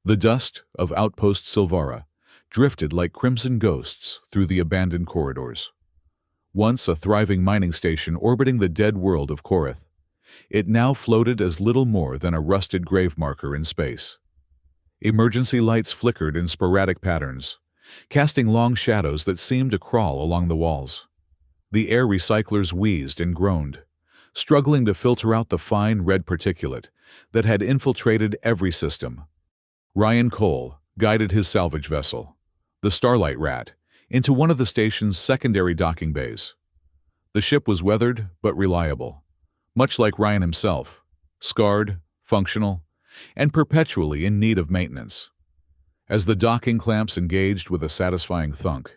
The dust of Outpost Silvara drifted like crimson ghosts through the abandoned corridors. Once a thriving mining station orbiting the dead world of Korath, it now floated as little more than a rusted grave marker in space. Emergency lights flickered in sporadic patterns, casting long shadows that seemed to crawl along the walls. The air recyclers wheezed and groaned, struggling to filter out the fine red particulate that had infiltrated every system. Ryan Cole guided his salvage vessel, the Starlight Rat, into one of the station's secondary docking bays. The ship was weathered but reliable, much like Ryan himself, scarred, functional, and perpetually in need of maintenance. As the docking clamps engaged with a satisfying thunk,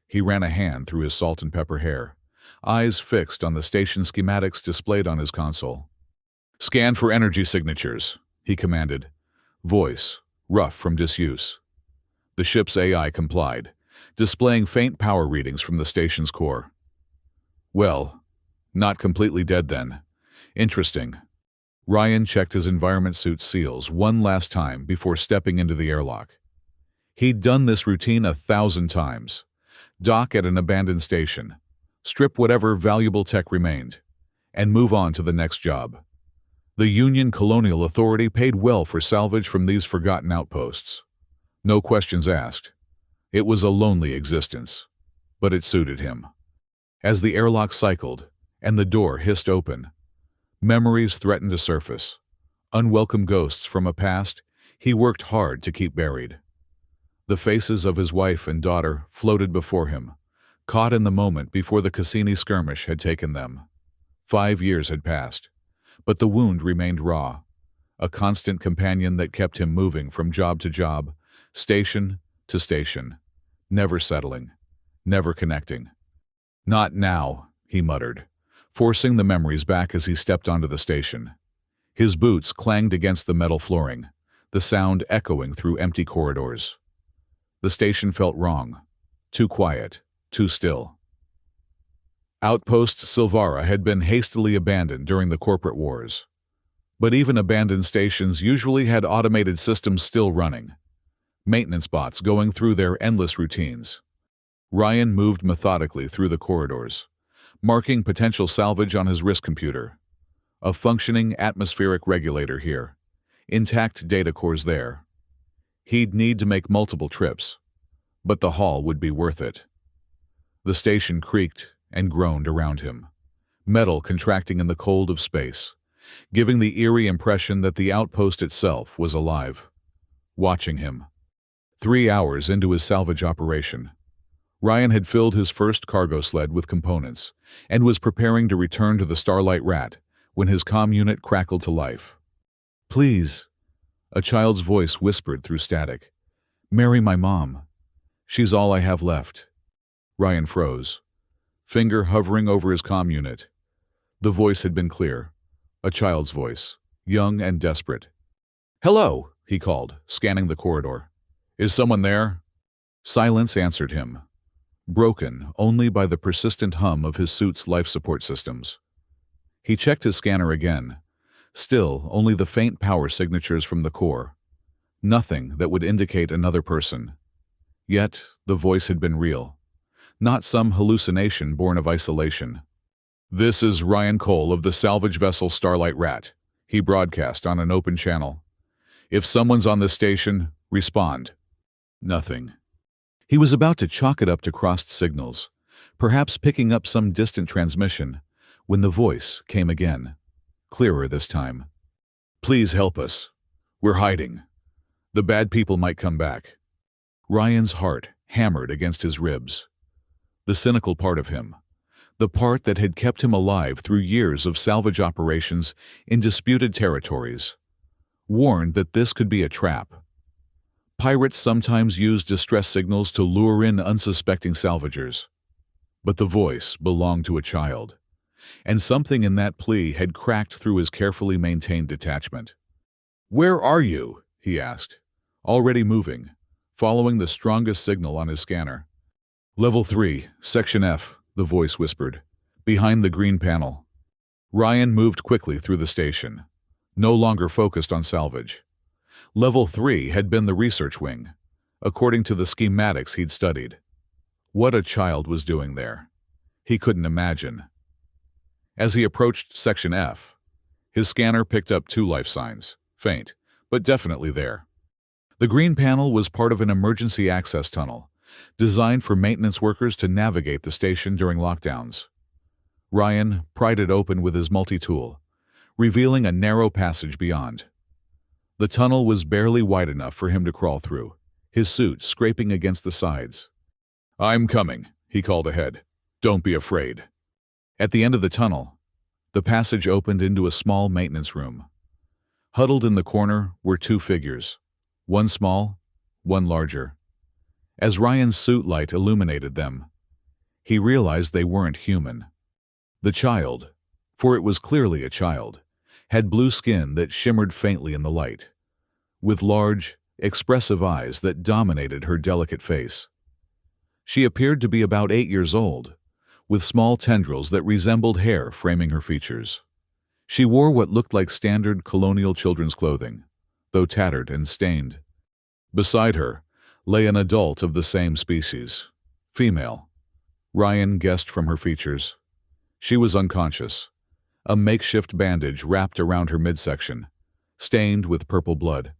he ran a hand through his salt and pepper hair, eyes fixed on the station schematics displayed on his console. "Scan for energy signatures," he commanded, voice rough from disuse. The ship's AI complied, displaying faint power readings from the station's core. "Well, not completely dead then. Interesting." Ryan checked his environment suit's seals one last time before stepping into the airlock. He'd done this routine 1,000 times. Dock at an abandoned station, strip whatever valuable tech remained, and move on to the next job. The Union Colonial Authority paid well for salvage from these forgotten outposts. No questions asked. It was a lonely existence, but it suited him. As the airlock cycled and the door hissed open, memories threatened to surface, unwelcome ghosts from a past he worked hard to keep buried. The faces of his wife and daughter floated before him, caught in the moment before the Cassini skirmish had taken them. 5 years had passed, but the wound remained raw, a constant companion that kept him moving from job to job, station to station, never settling, never connecting. "Not now," he muttered, forcing the memories back as he stepped onto the station. His boots clanged against the metal flooring, the sound echoing through empty corridors. The station felt wrong, too quiet, too still. Outpost Silvara had been hastily abandoned during the corporate wars. But even abandoned stations usually had automated systems still running, maintenance bots going through their endless routines. Ryan moved methodically through the corridors, marking potential salvage on his wrist computer. A functioning atmospheric regulator here, intact data cores there. He'd need to make multiple trips, but the haul would be worth it. The station creaked and groaned around him, metal contracting in the cold of space, giving the eerie impression that the outpost itself was alive, watching him. 3 hours into his salvage operation, Ryan had filled his first cargo sled with components and was preparing to return to the Starlight Rat when his comm unit crackled to life. "Please," a child's voice whispered through static. "Marry my mom. She's all I have left." Ryan froze, finger hovering over his comm unit. The voice had been clear, a child's voice, young and desperate. "Hello," he called, scanning the corridor. "Is someone there?" Silence answered him, broken only by the persistent hum of his suit's life support systems. He checked his scanner again, still only the faint power signatures from the core. Nothing that would indicate another person. Yet the voice had been real, not some hallucination born of isolation. "This is Ryan Cole of the salvage vessel Starlight Rat," he broadcast on an open channel. "If someone's on this station, respond." Nothing. He was about to chalk it up to crossed signals, perhaps picking up some distant transmission, when the voice came again, clearer this time. "Please help us. We're hiding. The bad people might come back." Ryan's heart hammered against his ribs. The cynical part of him, the part that had kept him alive through years of salvage operations in disputed territories, warned that this could be a trap. Pirates sometimes used distress signals to lure in unsuspecting salvagers. But the voice belonged to a child, and something in that plea had cracked through his carefully maintained detachment. "Where are you?" he asked, already moving, following the strongest signal on his scanner. "Level 3, Section F," the voice whispered, behind the green panel. Ryan moved quickly through the station, no longer focused on salvage. Level 3 had been the research wing, according to the schematics he'd studied. What a child was doing there. He couldn't imagine. As he approached Section F, his scanner picked up 2 life signs, faint, but definitely there. The green panel was part of an emergency access tunnel, designed for maintenance workers to navigate the station during lockdowns. Ryan pried it open with his multi-tool, revealing a narrow passage beyond. The tunnel was barely wide enough for him to crawl through, his suit scraping against the sides. "I'm coming," he called ahead. "Don't be afraid." At the end of the tunnel, the passage opened into a small maintenance room. Huddled in the corner were 2 figures, one small, one larger. As Ryan's suit light illuminated them, he realized they weren't human. The child, for it was clearly a child, had blue skin that shimmered faintly in the light, with large, expressive eyes that dominated her delicate face. She appeared to be about 8 years old, with small tendrils that resembled hair framing her features. She wore what looked like standard colonial children's clothing, though tattered and stained. Beside her lay an adult of the same species, female. Ryan guessed from her features. She was unconscious, a makeshift bandage wrapped around her midsection, stained with purple blood.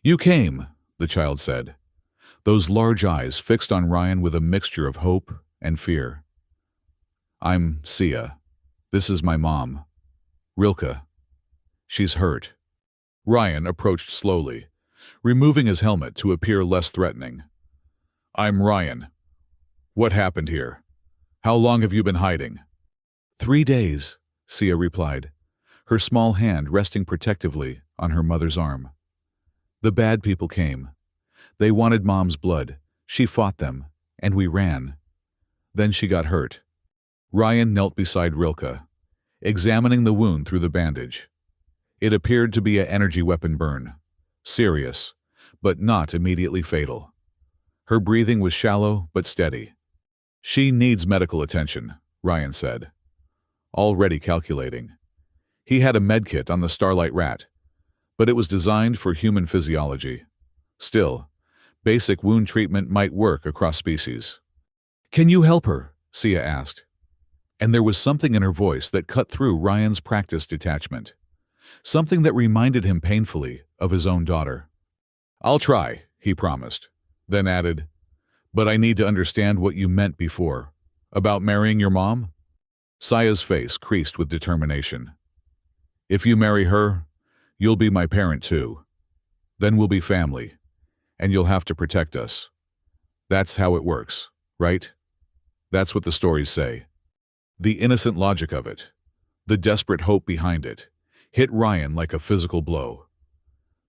"You came," the child said, those large eyes fixed on Ryan with a mixture of hope and fear. "I'm Sia. This is my mom, Rilke. She's hurt." Ryan approached slowly, removing his helmet to appear less threatening. "I'm Ryan. What happened here? How long have you been hiding?" 3 days, Sia replied, her small hand resting protectively on her mother's arm. "The bad people came. They wanted Mom's blood. She fought them, and we ran. Then she got hurt." Ryan knelt beside Rilke, examining the wound through the bandage. It appeared to be an energy weapon burn, serious, but not immediately fatal. Her breathing was shallow but steady. "She needs medical attention," Ryan said, already calculating. He had a medkit on the Starlight Rat, but it was designed for human physiology. Still, basic wound treatment might work across species. "Can you help her?" Sia asked. And there was something in her voice that cut through Ryan's practiced detachment. Something that reminded him painfully of his own daughter. "I'll try," he promised, then added, "But I need to understand what you meant before. About marrying your mom?" Sia's face creased with determination. "If you marry her, you'll be my parent too. Then we'll be family, and you'll have to protect us. That's how it works, right? That's what the stories say." The innocent logic of it, the desperate hope behind it, hit Ryan like a physical blow.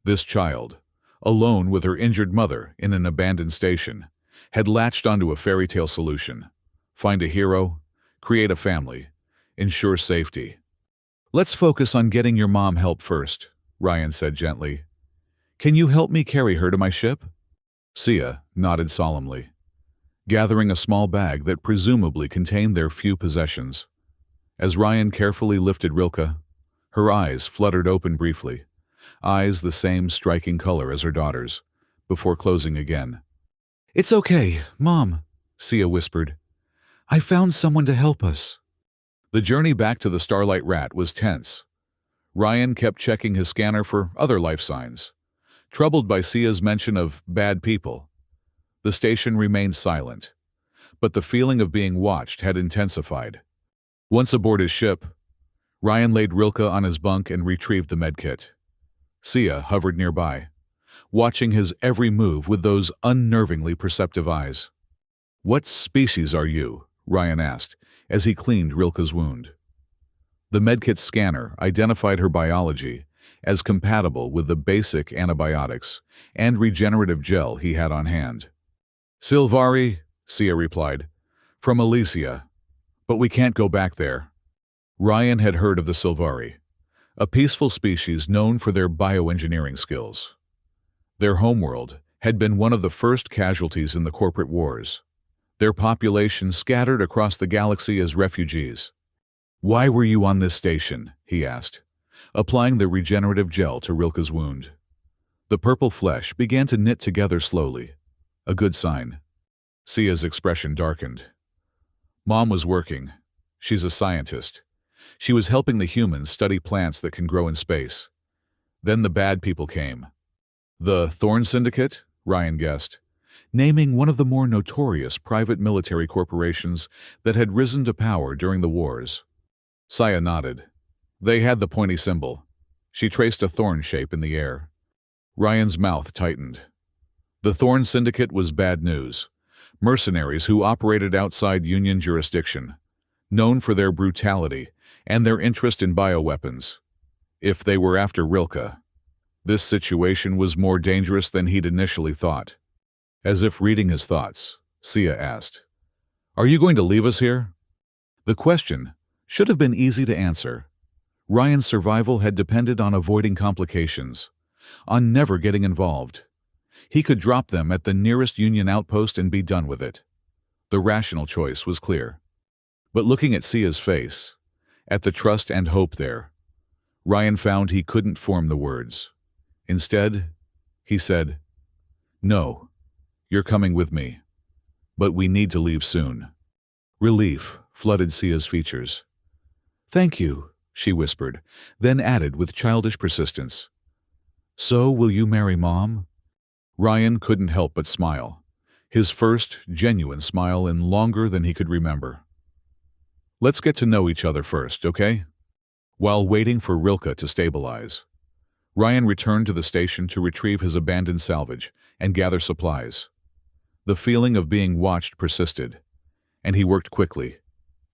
This child, alone with her injured mother in an abandoned station, had latched onto a fairy tale solution. Find a hero, create a family, ensure safety. "Let's focus on getting your mom help first," Ryan said gently. "Can you help me carry her to my ship?" Sia nodded solemnly, gathering a small bag that presumably contained their few possessions. As Ryan carefully lifted Rilke, her eyes fluttered open briefly, eyes the same striking color as her daughter's, before closing again. "It's okay, Mom," Sia whispered. "I found someone to help us." The journey back to the Starlight Rat was tense. Ryan kept checking his scanner for other life signs, troubled by Sia's mention of bad people. The station remained silent, but the feeling of being watched had intensified. Once aboard his ship, Ryan laid Rilke on his bunk and retrieved the medkit. Sia hovered nearby, watching his every move with those unnervingly perceptive eyes. "What species are you?" Ryan asked, as he cleaned Rilke's wound. The medkit's scanner identified her biology as compatible with the basic antibiotics and regenerative gel he had on hand. "Sylvari," Sia replied, "from Elysia, but we can't go back there." Ryan had heard of the Sylvari, a peaceful species known for their bioengineering skills. Their homeworld had been one of the first casualties in the corporate wars, their population scattered across the galaxy as refugees. "Why were you on this station?" he asked, applying the regenerative gel to Rilke's wound. The purple flesh began to knit together slowly. A good sign. Sia's expression darkened. Mom was working. She's a scientist. She was helping the humans study plants that can grow in space. Then the bad people came. The Thorn Syndicate? Ryan guessed, naming one of the more notorious private military corporations that had risen to power during the wars. Sia nodded. They had the pointy symbol. She traced a thorn shape in the air. Ryan's mouth tightened. The Thorn Syndicate was bad news. Mercenaries who operated outside Union jurisdiction, known for their brutality and their interest in bioweapons. If they were after Rilke, this situation was more dangerous than he'd initially thought. As if reading his thoughts, Sia asked, "Are you going to leave us here?" The question should have been easy to answer. Ryan's survival had depended on avoiding complications, on never getting involved. He could drop them at the nearest Union outpost and be done with it. The rational choice was clear. But looking at Sia's face, at the trust and hope there, Ryan found he couldn't form the words. Instead, he said, "No, you're coming with me. But we need to leave soon." Relief flooded Sia's features. "Thank you," she whispered, then added with childish persistence, "So will you marry Mom?" Ryan couldn't help but smile, his first genuine smile in longer than he could remember. "Let's get to know each other first, okay?" While waiting for Rilke to stabilize, Ryan returned to the station to retrieve his abandoned salvage and gather supplies. The feeling of being watched persisted, and he worked quickly,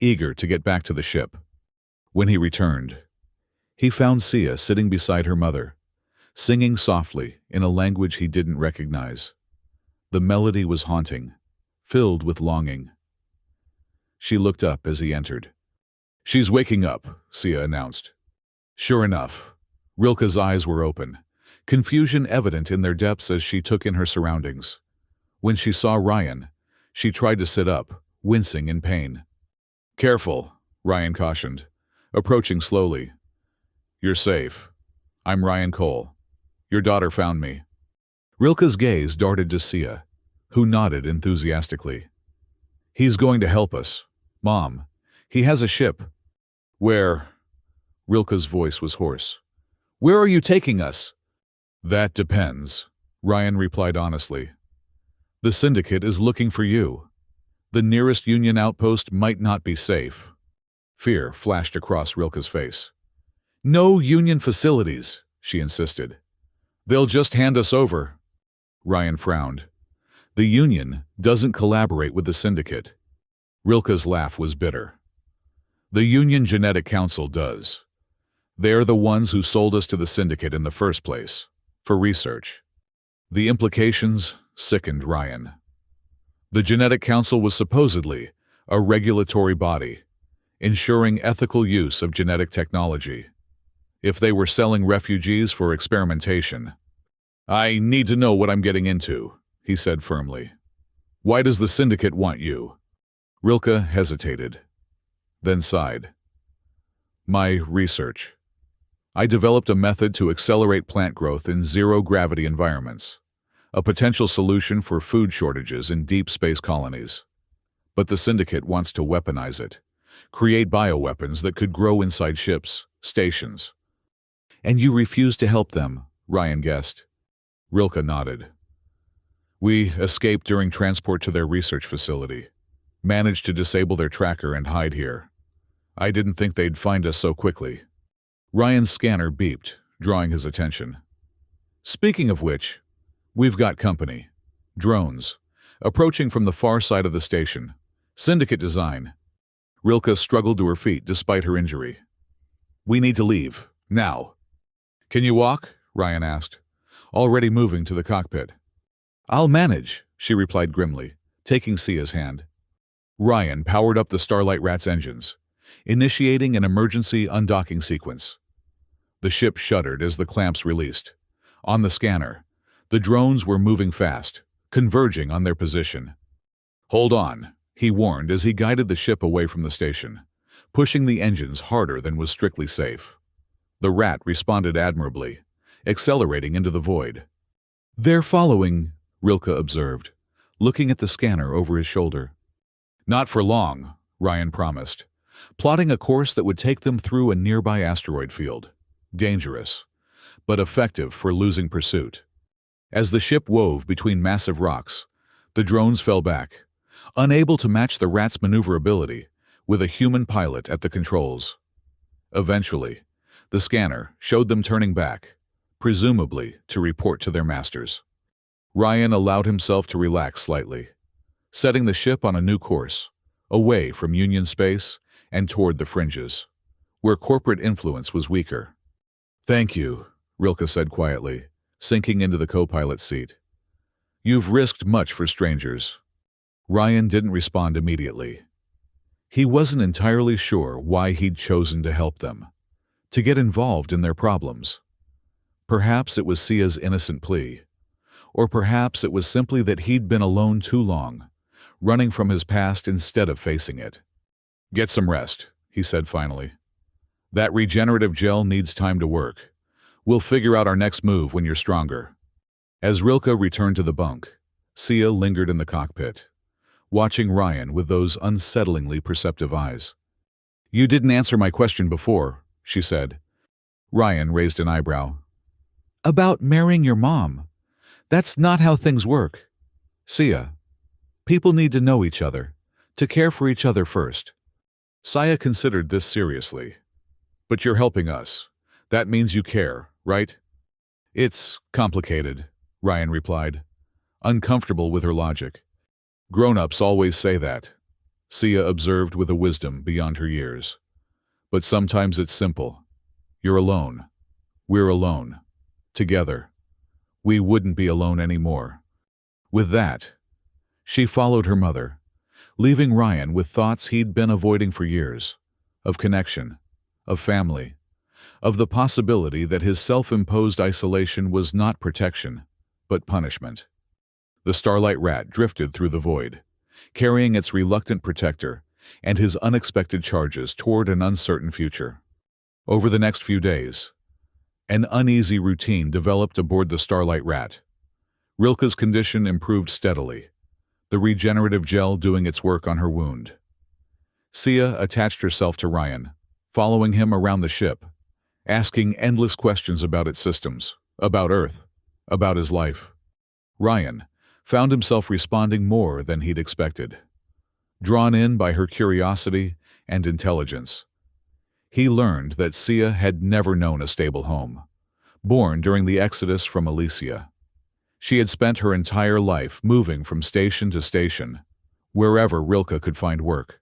eager to get back to the ship. When he returned, he found Sia sitting beside her mother, singing softly in a language he didn't recognize. The melody was haunting, filled with longing. She looked up as he entered. "She's waking up," Sia announced. Sure enough, Rilke's eyes were open, confusion evident in their depths as she took in her surroundings. When she saw Ryan, she tried to sit up, wincing in pain. "Careful," Ryan cautioned, approaching slowly. "You're safe. I'm Ryan Cole. Your daughter found me." Rilke's gaze darted to Sia, who nodded enthusiastically. "He's going to help us. Mom, he has a ship." "Where?" Rilke's voice was hoarse. "Where are you taking us?" "That depends," Ryan replied honestly. "The Syndicate is looking for you. The nearest Union outpost might not be safe." Fear flashed across Rilke's face. "No Union facilities," she insisted. "They'll just hand us over." Ryan frowned. "The Union doesn't collaborate with the Syndicate." Rilke's laugh was bitter. "The Union Genetic Council does. They're the ones who sold us to the Syndicate in the first place, for research." The implications sickened Ryan. The Genetic Council was supposedly a regulatory body, ensuring ethical use of genetic technology. If they were selling refugees for experimentation, "I need to know what I'm getting into," he said firmly. "Why does the Syndicate want you?" Rilke hesitated, then sighed. "My research. I developed a method to accelerate plant growth in zero-gravity environments, a potential solution for food shortages in deep space colonies. But the Syndicate wants to weaponize it, create bioweapons that could grow inside ships, stations." "And you refuse to help them," Ryan guessed. Rilke nodded. "We escaped during transport to their research facility, managed to disable their tracker and hide here. I didn't think they'd find us so quickly." Ryan's scanner beeped, drawing his attention. "Speaking of which, we've got company. Drones, approaching from the far side of the station. Syndicate design." Rilke struggled to her feet despite her injury. "We need to leave, now." "Can you walk?" Ryan asked, already moving to the cockpit. "I'll manage," she replied grimly, taking Sia's hand. Ryan powered up the Starlight Rat's engines, initiating an emergency undocking sequence. The ship shuddered as the clamps released. On the scanner, the drones were moving fast, converging on their position. "Hold on," he warned as he guided the ship away from the station, pushing the engines harder than was strictly safe. The Rat responded admirably, accelerating into the void. "They're following," Rilke observed, looking at the scanner over his shoulder. "Not for long," Ryan promised, plotting a course that would take them through a nearby asteroid field. Dangerous, but effective for losing pursuit. As the ship wove between massive rocks, the drones fell back, unable to match the rat's maneuverability, with a human pilot at the controls. Eventually, the scanner showed them turning back, presumably to report to their masters. Ryan allowed himself to relax slightly, setting the ship on a new course, away from Union space and toward the fringes, where corporate influence was weaker. "Thank you," Rilke said quietly, sinking into the co-pilot's seat. "You've risked much for strangers." Ryan didn't respond immediately. He wasn't entirely sure why he'd chosen to help them, to get involved in their problems. Perhaps it was Sia's innocent plea, or perhaps it was simply that he'd been alone too long, running from his past instead of facing it. "Get some rest," he said finally. "That regenerative gel needs time to work. We'll figure out our next move when you're stronger." As Rilke returned to the bunk, Sia lingered in the cockpit, watching Ryan with those unsettlingly perceptive eyes. "You didn't answer my question before," she said. Ryan raised an eyebrow. "About marrying your mom. That's not how things work. Sia, people need to know each other, to care for each other first." Sia considered this seriously. "But you're helping us. That means you care, right?" "It's complicated," Ryan replied, uncomfortable with her logic. "Grown-ups always say that," Sia observed with a wisdom beyond her years. "But sometimes it's simple. You're alone. We're alone. Together. We wouldn't be alone anymore." With that, she followed her mother, leaving Ryan with thoughts he'd been avoiding for years, of connection, of family, of the possibility that his self-imposed isolation was not protection, but punishment. The Starlight Rat drifted through the void, carrying its reluctant protector and his unexpected charges toward an uncertain future. Over the next few days, an uneasy routine developed aboard the Starlight Rat. Rilke's condition improved steadily, the regenerative gel doing its work on her wound. Sia attached herself to Ryan, following him around the ship, asking endless questions about its systems, about Earth, about his life. Ryan found himself responding more than he'd expected, drawn in by her curiosity and intelligence. He learned that Sia had never known a stable home, born during the exodus from Elysia. She had spent her entire life moving from station to station, wherever Rilke could find work.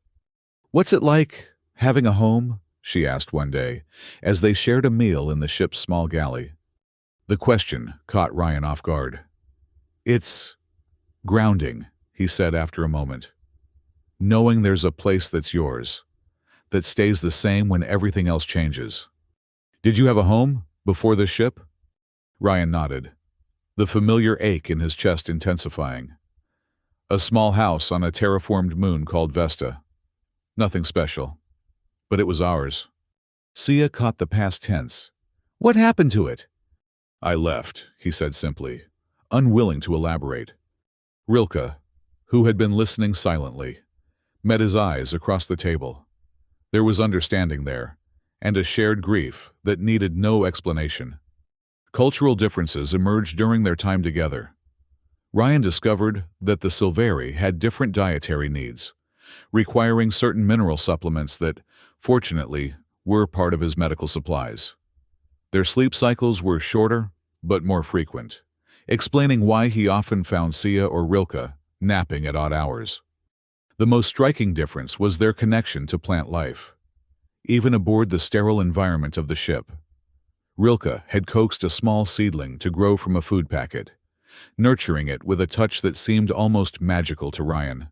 "What's it like, having a home?" she asked one day, as they shared a meal in the ship's small galley. The question caught Ryan off guard. "It's grounding," he said after a moment. "Knowing there's a place that's yours, that stays the same when everything else changes." "Did you have a home before this ship?" Ryan nodded, the familiar ache in his chest intensifying. "A small house on a terraformed moon called Vesta. Nothing special. But it was ours." Sia caught the past tense. "What happened to it?" "I left," he said simply, unwilling to elaborate. Rilke, who had been listening silently, met his eyes across the table. There was understanding there, and a shared grief that needed no explanation. Cultural differences emerged during their time together. Ryan discovered that the Silvari had different dietary needs, requiring certain mineral supplements that, fortunately, were part of his medical supplies. Their sleep cycles were shorter, but more frequent, explaining why he often found Sia or Rilke napping at odd hours. The most striking difference was their connection to plant life. Even aboard the sterile environment of the ship, Rilke had coaxed a small seedling to grow from a food packet, nurturing it with a touch that seemed almost magical to Ryan.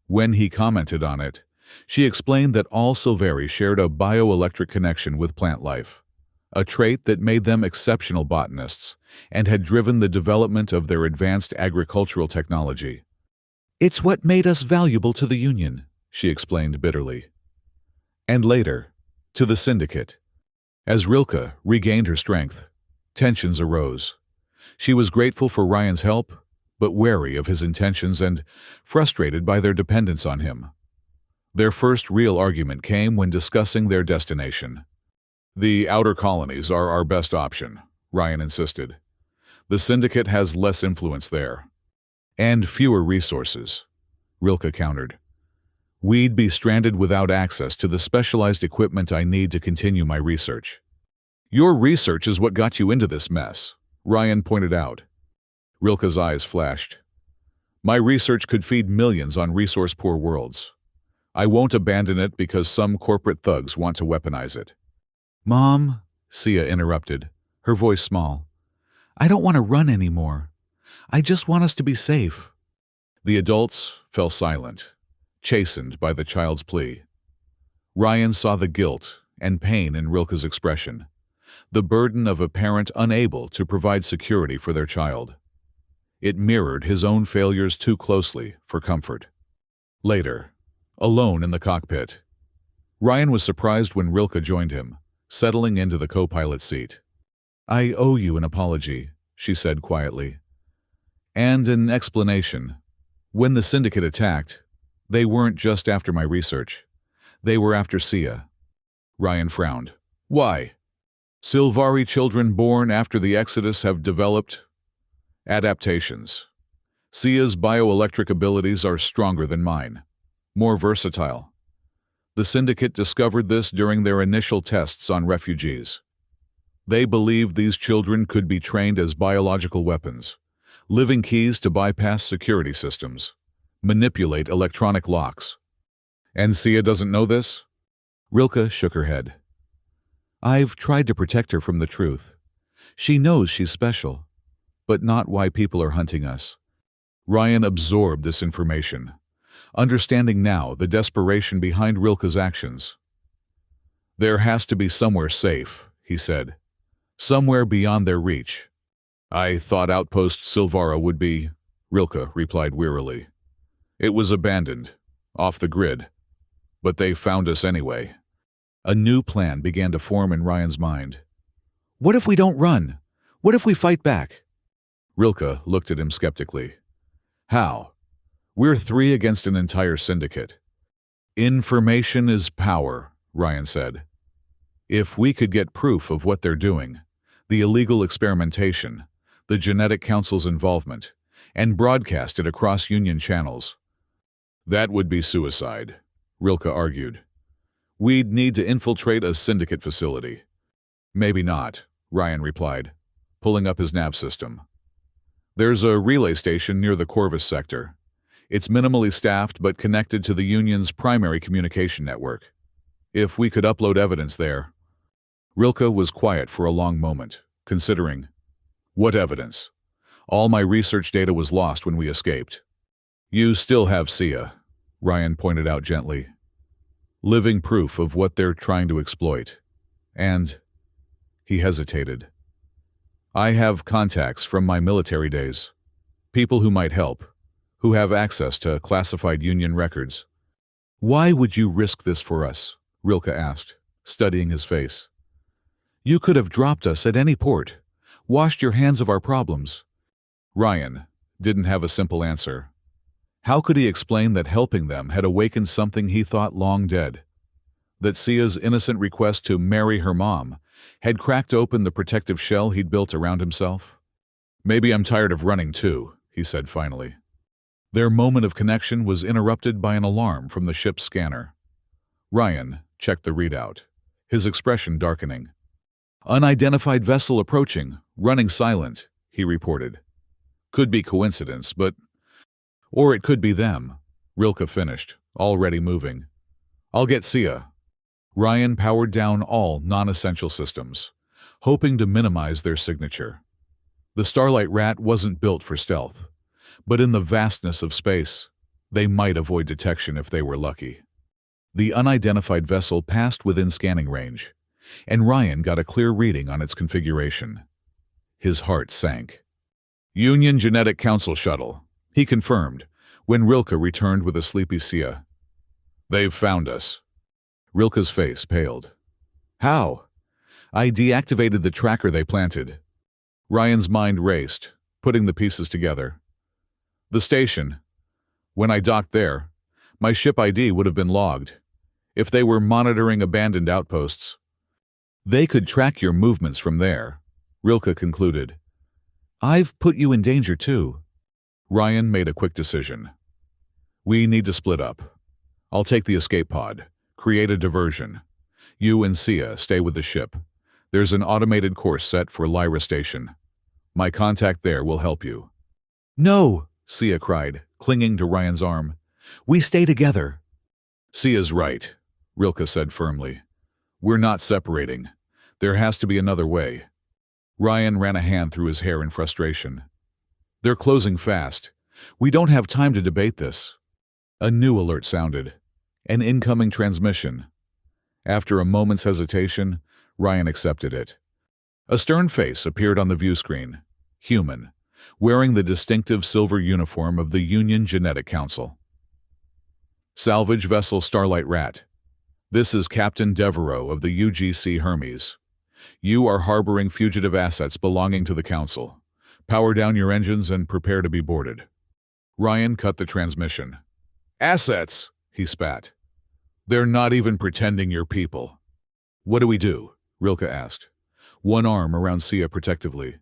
When he commented on it, she explained that all Silvari shared a bioelectric connection with plant life, a trait that made them exceptional botanists and had driven the development of their advanced agricultural technology. "It's what made us valuable to the Union," she explained bitterly. And later, to the Syndicate. As Rilke regained her strength, tensions arose. She was grateful for Ryan's help, but wary of his intentions and frustrated by their dependence on him. Their first real argument came when discussing their destination. "The outer colonies are our best option," Ryan insisted. "The Syndicate has less influence there. And fewer resources," Rilke countered. "We'd be stranded without access to the specialized equipment I need to continue my research." "Your research is what got you into this mess," Ryan pointed out. Rilke's eyes flashed. "My research could feed millions on resource-poor worlds. I won't abandon it because some corporate thugs want to weaponize it." "Mom," Sia interrupted, her voice small, "I don't want to run anymore. I just want us to be safe." The adults fell silent, chastened by the child's plea. Ryan saw the guilt and pain in Rilke's expression, the burden of a parent unable to provide security for their child. It mirrored his own failures too closely for comfort. Later, alone in the cockpit, Ryan was surprised when Rilke joined him, settling into the co-pilot seat. "I owe you an apology," she said quietly. "And an explanation. When the Syndicate attacked, they weren't just after my research. They were after Sia." Ryan frowned. "Why?" "Sylvari children born after the Exodus have developed adaptations. Sia's bioelectric abilities are stronger than mine, more versatile. The Syndicate discovered this during their initial tests on refugees. They believed these children could be trained as biological weapons, living keys to bypass security systems, manipulate electronic locks. And Sia doesn't know this?" Rilke shook her head. "I've tried to protect her from the truth. She knows she's special, but not why people are hunting us." Ryan absorbed this information, understanding now the desperation behind Rilke's actions. "There has to be somewhere safe," he said. "Somewhere beyond their reach." "I thought Outpost Sylvara would be," Rilke replied wearily. "It was abandoned, off the grid. But they found us anyway." A new plan began to form in Ryan's mind. "What if we don't run? What if we fight back?" Rilke looked at him skeptically. "How? We're 3 against an entire syndicate." "Information is power," Ryan said. "If we could get proof of what they're doing, the illegal experimentation, the Genetic Council's involvement, and broadcast it across Union channels." "That would be suicide," Rilke argued. "We'd need to infiltrate a syndicate facility." "Maybe not," Ryan replied, pulling up his nav system. "There's a relay station near the Corvus sector. It's minimally staffed but connected to the Union's primary communication network. If we could upload evidence there." Rilke was quiet for a long moment, considering. "What evidence? All my research data was lost when we escaped." "You still have Sia," Ryan pointed out gently. "Living proof of what they're trying to exploit. And—" he hesitated. "I have contacts from my military days. People who might help, who have access to classified Union records." "Why would you risk this for us?" Rilke asked, studying his face. "You could have dropped us at any port, washed your hands of our problems." Ryan didn't have a simple answer. How could he explain that helping them had awakened something he thought long dead? That Sia's innocent request to marry her mom had cracked open the protective shell he'd built around himself? "Maybe I'm tired of running too," he said finally. Their moment of connection was interrupted by an alarm from the ship's scanner. Ryan checked the readout, his expression darkening. "Unidentified vessel approaching, running silent," he reported. "Could be coincidence, but—" "Or it could be them," Rilke finished, already moving. "I'll get Sia." Ryan powered down all non-essential systems, hoping to minimize their signature. The Starlight Rat wasn't built for stealth, but in the vastness of space, they might avoid detection if they were lucky. The unidentified vessel passed within scanning range, and Ryan got a clear reading on its configuration. His heart sank. "Union Genetic Council shuttle," he confirmed, when Rilke returned with a sleepy Sia. "They've found us." Rilke's face paled. "How?" "I deactivated the tracker they planted." Ryan's mind raced, putting the pieces together. The station. When I docked there, my ship ID would have been logged. If they were monitoring abandoned outposts, they could track your movements from there, Rilke concluded. I've put you in danger too. Ryan made a quick decision. We need to split up. I'll take the escape pod, create a diversion. You and Sia stay with the ship. There's an automated course set for Lyra Station. My contact there will help you. No, Sia cried, clinging to Ryan's arm. We stay together. Sia's right, Rilke said firmly. We're not separating. There has to be another way. Ryan ran a hand through his hair in frustration. They're closing fast. We don't have time to debate this. A new alert sounded. An incoming transmission. After a moment's hesitation, Ryan accepted it. A stern face appeared on the view screen. Human, wearing the distinctive silver uniform of the Union Genetic Council. Salvage vessel Starlight Rat. This is Captain Devereaux of the UGC Hermes. You are harboring fugitive assets belonging to the Council. Power down your engines and prepare to be boarded. Ryan cut the transmission. Assets, he spat. They're not even pretending you're people. What do we do? Rilke asked, one arm around Sia protectively.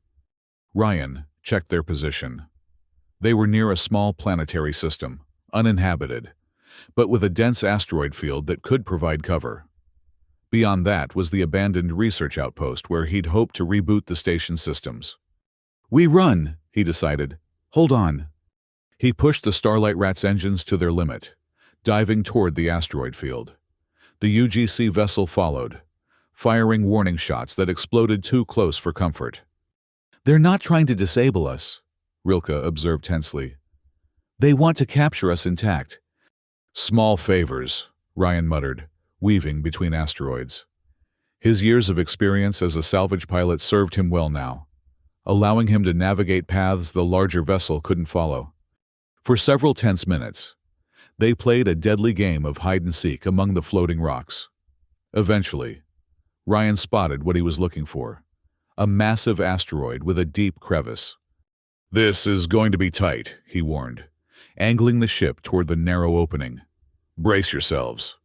Ryan checked their position. They were near a small planetary system, uninhabited, but with a dense asteroid field that could provide cover. Beyond that was the abandoned research outpost where he'd hoped to reboot the station's systems. We run, he decided. Hold on. He pushed the Starlight Rat's engines to their limit, diving toward the asteroid field. The UGC vessel followed, firing warning shots that exploded too close for comfort. They're not trying to disable us, Rilke observed tensely. They want to capture us intact. Small favors, Ryan muttered, weaving between asteroids. His years of experience as a salvage pilot served him well now, allowing him to navigate paths the larger vessel couldn't follow. For several tense minutes, they played a deadly game of hide-and-seek among the floating rocks. Eventually, Ryan spotted what he was looking for, a massive asteroid with a deep crevice. This is going to be tight, he warned, angling the ship toward the narrow opening. Brace yourselves.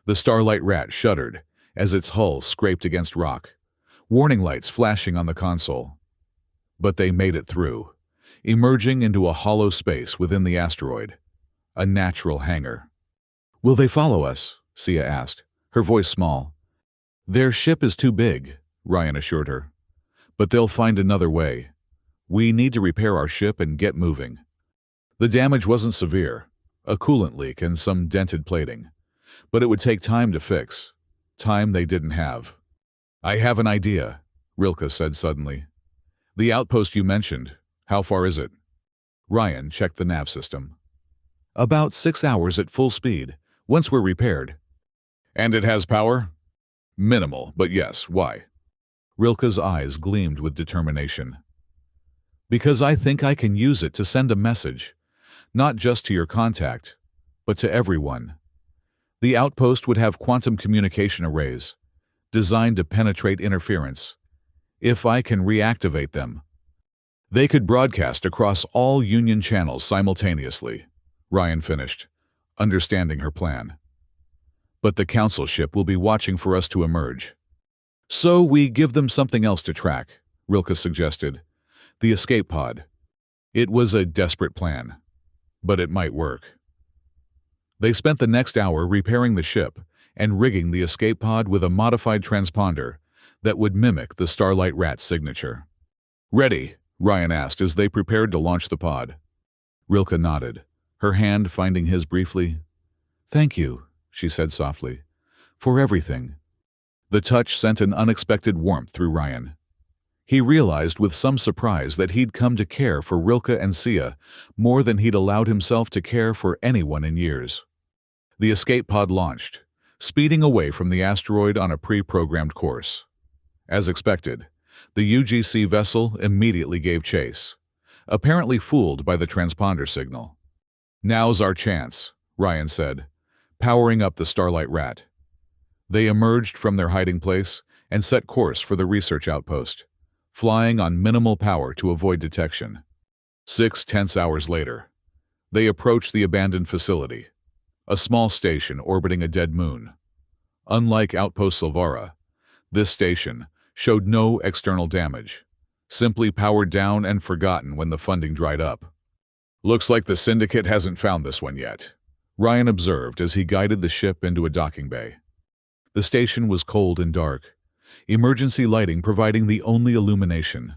The Starlight Rat shuddered as its hull scraped against rock, warning lights flashing on the console. But they made it through, emerging into a hollow space within the asteroid, a natural hangar. Will they follow us? Sia asked, her voice small. Their ship is too big, Ryan assured her. But they'll find another way. We need to repair our ship and get moving. The damage wasn't severe, a coolant leak and some dented plating. But it would take time to fix, time they didn't have. I have an idea, Rilke said suddenly. The outpost you mentioned, how far is it? Ryan checked the nav system. About 6 hours at full speed, once we're repaired. And it has power? Minimal, but yes, why? Rilke's eyes gleamed with determination. Because I think I can use it to send a message, not just to your contact, but to everyone. The outpost would have quantum communication arrays, designed to penetrate interference. If I can reactivate them, they could broadcast across all Union channels simultaneously, Ryan finished, understanding her plan. But the Council ship will be watching for us to emerge. So we give them something else to track, Rilke suggested. The escape pod. It was a desperate plan, but it might work. They spent the next hour repairing the ship and rigging the escape pod with a modified transponder that would mimic the Starlight Rat's signature. Ready? Ryan asked as they prepared to launch the pod. Rilke nodded, her hand finding his briefly. Thank you, she said softly, for everything. The touch sent an unexpected warmth through Ryan. He realized with some surprise that he'd come to care for Rilke and Sia more than he'd allowed himself to care for anyone in years. The escape pod launched, speeding away from the asteroid on a pre-programmed course. As expected, the UGC vessel immediately gave chase, apparently fooled by the transponder signal. Now's our chance, Ryan said, powering up the Starlight Rat. They emerged from their hiding place and set course for the research outpost, flying on minimal power to avoid detection. 6 tense hours later, they approached the abandoned facility, a small station orbiting a dead moon. Unlike Outpost Silvara, this station showed no external damage, simply powered down and forgotten when the funding dried up. "Looks like the Syndicate hasn't found this one yet," Ryan observed as he guided the ship into a docking bay. The station was cold and dark, emergency lighting providing the only illumination.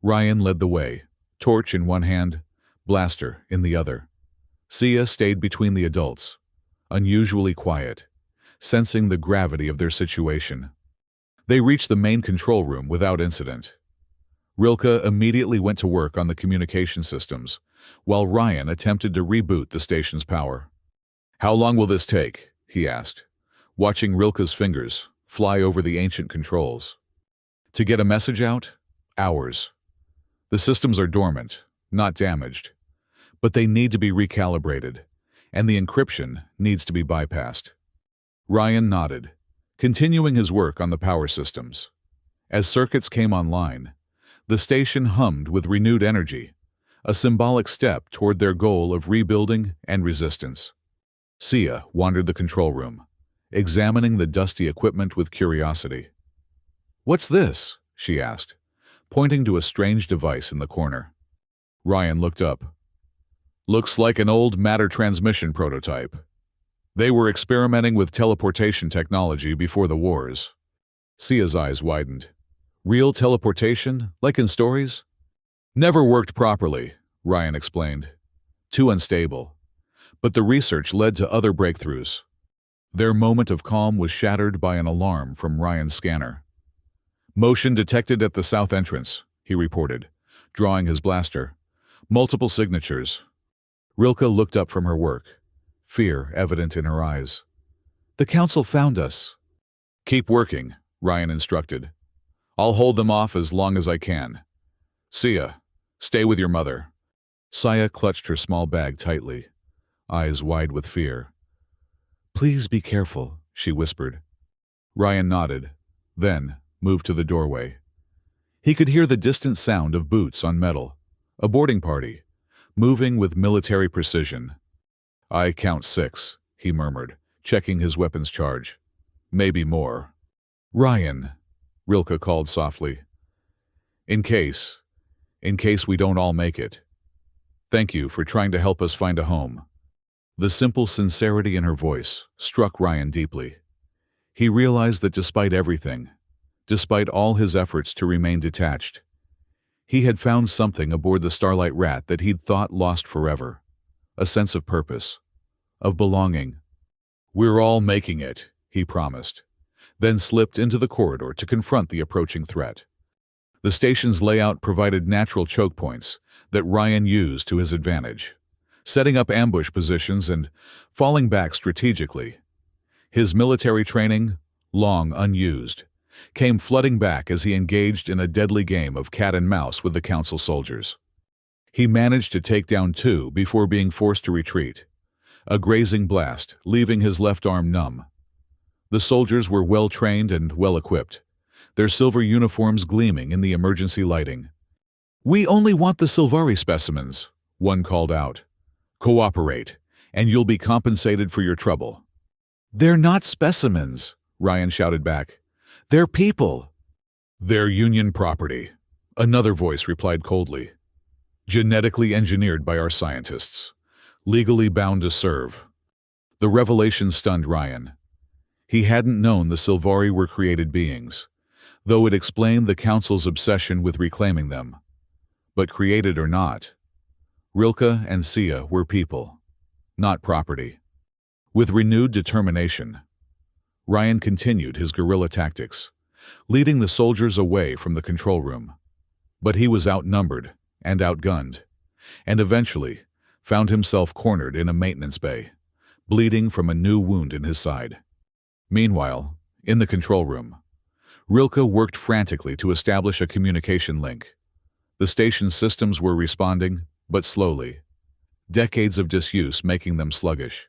Ryan led the way, torch in one hand, blaster in the other. Sia stayed between the adults, unusually quiet, sensing the gravity of their situation. They reached the main control room without incident. Rilke immediately went to work on the communication systems, while Ryan attempted to reboot the station's power. "How long will this take?" he asked, watching Rilke's fingers fly over the ancient controls. "To get a message out? Hours. The systems are dormant, not damaged, but they need to be recalibrated, and the encryption needs to be bypassed." Ryan nodded, continuing his work on the power systems. As circuits came online, the station hummed with renewed energy, a symbolic step toward their goal of rebuilding and resistance. Sia wandered the control room, examining the dusty equipment with curiosity. "What's this?" she asked, pointing to a strange device in the corner. Ryan looked up. "Looks like an old matter transmission prototype. They were experimenting with teleportation technology before the wars." Sia's eyes widened. "Real teleportation, like in stories?" "Never worked properly," Ryan explained. "Too unstable. But the research led to other breakthroughs." Their moment of calm was shattered by an alarm from Ryan's scanner. "Motion detected at the south entrance," he reported, drawing his blaster. "Multiple signatures." Rilke looked up from her work, fear evident in her eyes. "The council found us." "Keep working," Ryan instructed. "I'll hold them off as long as I can. Sia, stay with your mother." Sia clutched her small bag tightly, eyes wide with fear. "Please be careful," she whispered. Ryan nodded, then moved to the doorway. He could hear the distant sound of boots on metal, a boarding party, moving with military precision. "I count 6, he murmured, checking his weapon's charge. "Maybe more." "Ryan," Rilke called softly. In case we don't all make it. Thank you for trying to help us find a home." The simple sincerity in her voice struck Ryan deeply. He realized that despite everything, despite all his efforts to remain detached, he had found something aboard the Starlight Rat that he'd thought lost forever. A sense of purpose, of belonging. "We're all making it," he promised, then slipped into the corridor to confront the approaching threat. The station's layout provided natural choke points that Ryan used to his advantage, setting up ambush positions and falling back strategically. His military training, long unused, came flooding back as he engaged in a deadly game of cat and mouse with the council soldiers. He managed to take down 2 before being forced to retreat, a grazing blast leaving his left arm numb. The soldiers were well-trained and well-equipped, their silver uniforms gleaming in the emergency lighting. "We only want the Silvari specimens," one called out. "Cooperate, and you'll be compensated for your trouble." "They're not specimens," Ryan shouted back. "They're people." "They're Union property," another voice replied coldly. "Genetically engineered by our scientists, legally bound to serve." The revelation stunned Ryan. He hadn't known the Silvari were created beings, though it explained the Council's obsession with reclaiming them. But created or not, Rilke and Sia were people, not property. With renewed determination, Ryan continued his guerrilla tactics, leading the soldiers away from the control room. But he was outnumbered and outgunned, and eventually found himself cornered in a maintenance bay, bleeding from a new wound in his side. Meanwhile, in the control room, Rilke worked frantically to establish a communication link. The station's systems were responding, but slowly, decades of disuse making them sluggish.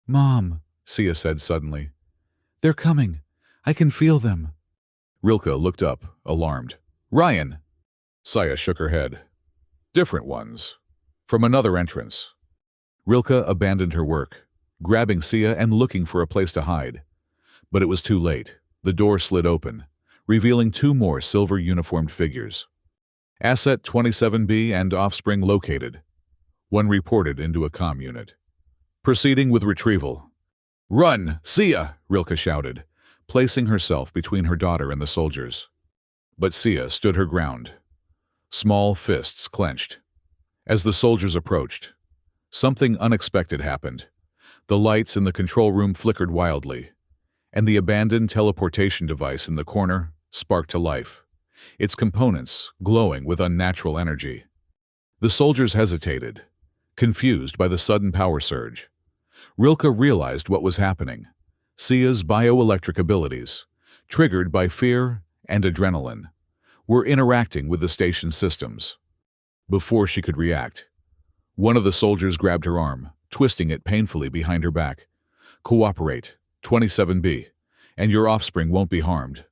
"Mom," Sia said suddenly. "They're coming. I can feel them." Rilke looked up, alarmed. Ryan! Saya shook her head. Different ones. From another entrance. Rilke abandoned her work, grabbing Sia and looking for a place to hide. But it was too late. The door slid open, revealing two more silver-uniformed figures. Asset 27B and offspring located. One reported into a comm unit. Proceeding with retrieval. Run, Sia! Rilke shouted, placing herself between her daughter and the soldiers. But Sia stood her ground. Small fists clenched. As the soldiers approached, something unexpected happened. The lights in the control room flickered wildly, and the abandoned teleportation device in the corner sparked to life, its components glowing with unnatural energy. The soldiers hesitated, confused by the sudden power surge. Rilke realized what was happening. Sia's bioelectric abilities, triggered by fear and adrenaline, were interacting with the station's systems. Before she could react, one of the soldiers grabbed her arm, twisting it painfully behind her back. Cooperate, 27B, and your offspring won't be harmed.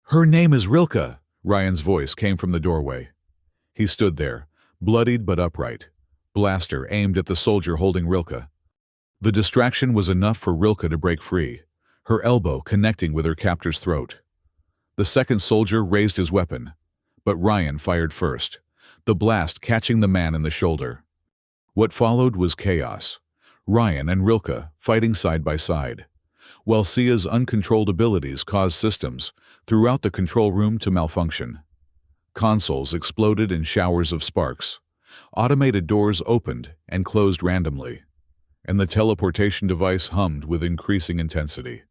Her name is Rilke, Ryan's voice came from the doorway. He stood there, bloodied but upright, blaster aimed at the soldier holding Rilke. The distraction was enough for Rilke to break free, her elbow connecting with her captor's throat. The second soldier raised his weapon, but Ryan fired first, the blast catching the man in the shoulder. What followed was chaos. Ryan and Rilke fighting side by side, while Sia's uncontrolled abilities caused systems throughout the control room to malfunction. Consoles exploded in showers of sparks. Automated doors opened and closed randomly, and the teleportation device hummed with increasing intensity.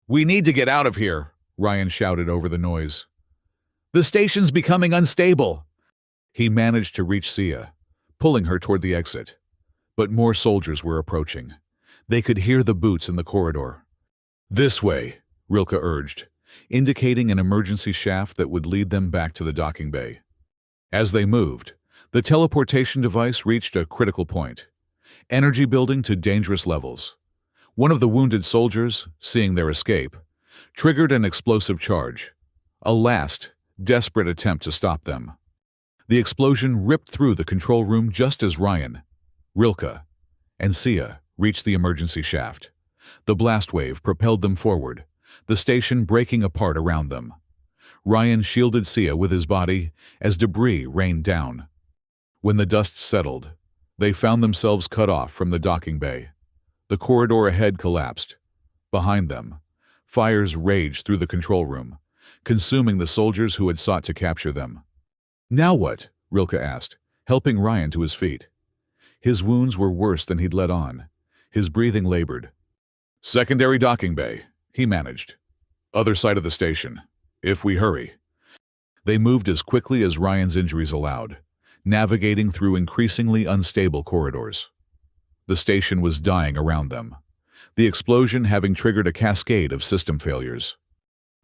"We need to get out of here," Ryan shouted over the noise. "The station's becoming unstable." He managed to reach Sia, pulling her toward the exit. But more soldiers were approaching. They could hear the boots in the corridor. "This way," Rilke urged, indicating an emergency shaft that would lead them back to the docking bay. As they moved, the teleportation device reached a critical point, energy building to dangerous levels. One of the wounded soldiers, seeing their escape, triggered an explosive charge, a last, desperate attempt to stop them. The explosion ripped through the control room just as Ryan, Rilke, and Sia reached the emergency shaft. The blast wave propelled them forward, the station breaking apart around them. Ryan shielded Sia with his body as debris rained down. When the dust settled, they found themselves cut off from the docking bay. The corridor ahead collapsed. Behind them, fires raged through the control room, consuming the soldiers who had sought to capture them. "Now what?" Rilke asked, helping Ryan to his feet. His wounds were worse than he'd let on. His breathing labored. "Secondary docking bay," he managed. "Other side of the station, if we hurry." They moved as quickly as Ryan's injuries allowed, navigating through increasingly unstable corridors. The station was dying around them, the explosion having triggered a cascade of system failures.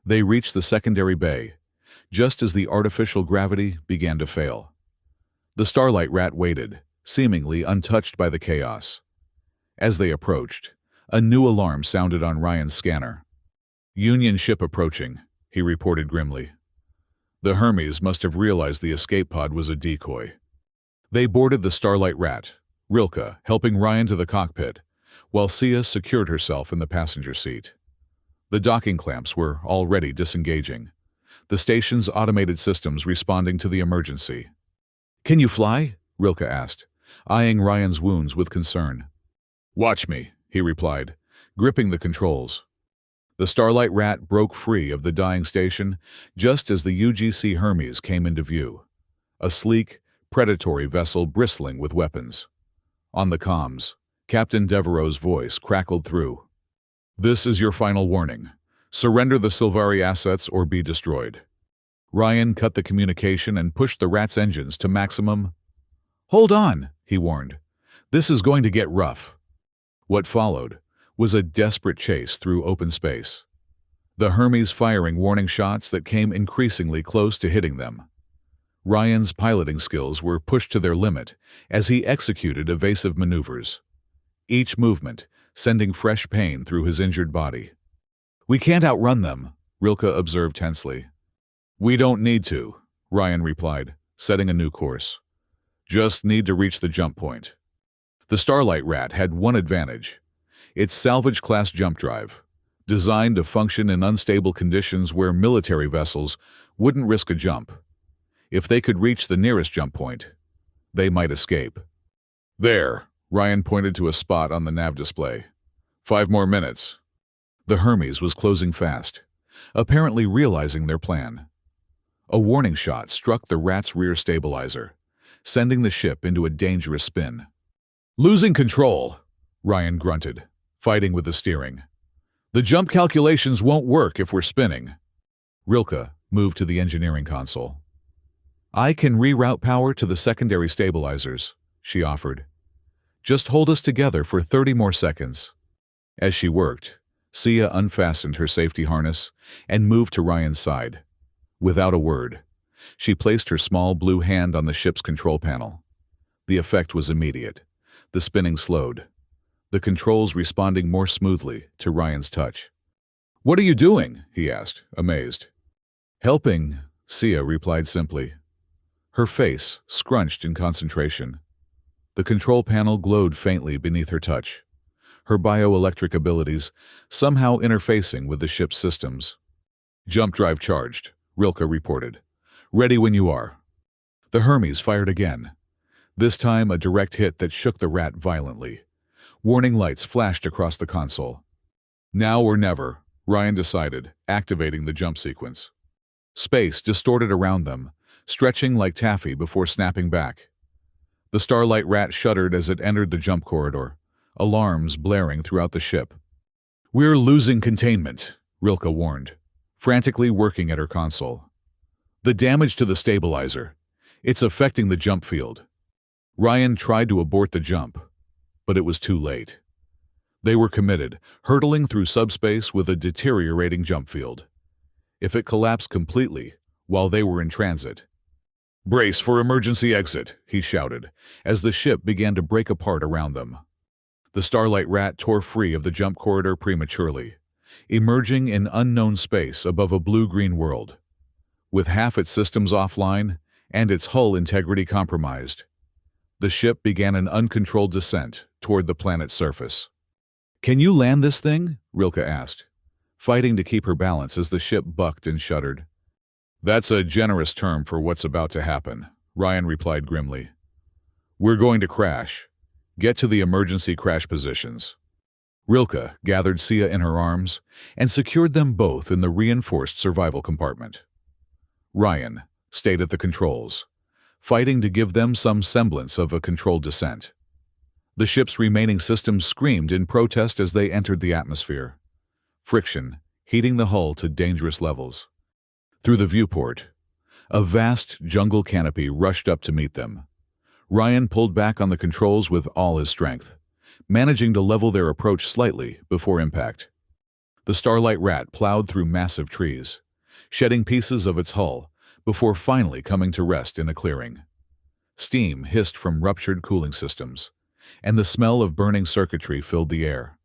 They reached the secondary bay, just as the artificial gravity began to fail. The Starlight Rat waited, seemingly untouched by the chaos. As they approached, a new alarm sounded on Ryan's scanner. "Union ship approaching," he reported grimly. The Hermes must have realized the escape pod was a decoy. They boarded the Starlight Rat, Rilke helping Ryan to the cockpit, while Sia secured herself in the passenger seat. The docking clamps were already disengaging, the station's automated systems responding to the emergency. "Can you fly?" Rilke asked, eyeing Ryan's wounds with concern. "Watch me," he replied, gripping the controls. The Starlight Rat broke free of the dying station just as the UGC Hermes came into view, a sleek, predatory vessel bristling with weapons. On the comms, Captain Devereaux's voice crackled through. "This is your final warning. Surrender the Sylvari assets or be destroyed." Ryan cut the communication and pushed the Rat's engines to maximum. "Hold on," he warned. "This is going to get rough." What followed was a desperate chase through open space, the Hermes firing warning shots that came increasingly close to hitting them. Ryan's piloting skills were pushed to their limit as he executed evasive maneuvers, each movement sending fresh pain through his injured body. "We can't outrun them," Rilke observed tensely. "We don't need to," Ryan replied, setting a new course. Just need to reach the jump point. The Starlight Rat had one advantage: its salvage-class jump drive, designed to function in unstable conditions where military vessels wouldn't risk a jump. If they could reach the nearest jump point, they might escape. There, Ryan pointed to a spot on the nav display. 5 more minutes. The Hermes was closing fast, apparently realizing their plan. A warning shot struck the Rat's rear stabilizer, sending the ship into a dangerous spin. Losing control, Ryan grunted, fighting with the steering. The jump calculations won't work if we're spinning. Rilke moved to the engineering console. I can reroute power to the secondary stabilizers, she offered. Just hold us together for 30 more seconds. As she worked, Sia unfastened her safety harness and moved to Ryan's side. Without a word, she placed her small blue hand on the ship's control panel. The effect was immediate. The spinning slowed, the controls responding more smoothly to Ryan's touch. What are you doing? He asked, amazed. Helping, Sia replied simply. Her face scrunched in concentration. The control panel glowed faintly beneath her touch, her bioelectric abilities somehow interfacing with the ship's systems. Jump drive charged, Rilke reported. Ready when you are. The Hermes fired again, this time a direct hit that shook the Rat violently. Warning lights flashed across the console. Now or never, Ryan decided, activating the jump sequence. Space distorted around them, stretching like taffy before snapping back. The Starlight Rat shuddered as it entered the jump corridor, alarms blaring throughout the ship. We're losing containment, Rilke warned, frantically working at her console. The damage to the stabilizer. It's affecting the jump field. Ryan tried to abort the jump, but it was too late. They were committed, hurtling through subspace with a deteriorating jump field. If it collapsed completely while they were in transit. Brace for emergency exit, he shouted, as the ship began to break apart around them. The Starlight Rat tore free of the jump corridor prematurely, emerging in unknown space above a blue-green world. With half its systems offline and its hull integrity compromised, the ship began an uncontrolled descent toward the planet's surface. Can you land this thing? Rilke asked, fighting to keep her balance as the ship bucked and shuddered. That's a generous term for what's about to happen, Ryan replied grimly. We're going to crash. Get to the emergency crash positions. Rilke gathered Sia in her arms and secured them both in the reinforced survival compartment. Ryan stayed at the controls, fighting to give them some semblance of a controlled descent. The ship's remaining systems screamed in protest as they entered the atmosphere, friction heating the hull to dangerous levels. Through the viewport, a vast jungle canopy rushed up to meet them. Ryan pulled back on the controls with all his strength, managing to level their approach slightly before impact. The Starlight Rat plowed through massive trees, shedding pieces of its hull before finally coming to rest in a clearing. Steam hissed from ruptured cooling systems, and the smell of burning circuitry filled the air.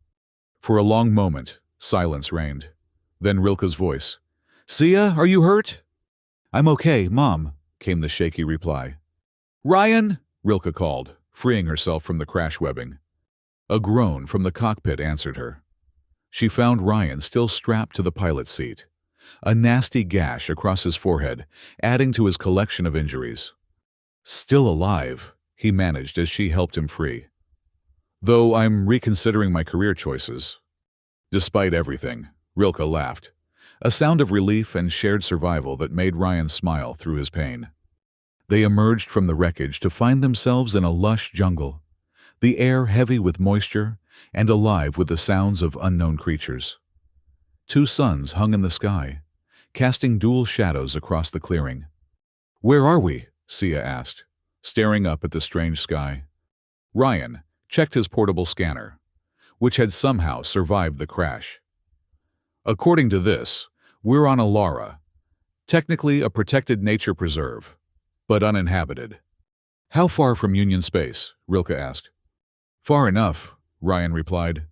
For a long moment, silence reigned. Then Rilke's voice. Sia, are you hurt? I'm okay, Mom, came the shaky reply. Ryan, Rilke called, freeing herself from the crash webbing. A groan from the cockpit answered her. She found Ryan still strapped to the pilot's seat, a nasty gash across his forehead, adding to his collection of injuries. Still alive, he managed as she helped him free. Though I'm reconsidering my career choices. Despite everything, Rilke laughed, a sound of relief and shared survival that made Ryan smile through his pain. They emerged from the wreckage to find themselves in a lush jungle, the air heavy with moisture and alive with the sounds of unknown creatures. 2 suns hung in the sky, casting dual shadows across the clearing. Where are we? Sia asked, staring up at the strange sky. Ryan checked his portable scanner, which had somehow survived the crash. According to this, we're on Alara, technically a protected nature preserve, but uninhabited. How far from Union space? Rilke asked. Far enough, Ryan replied.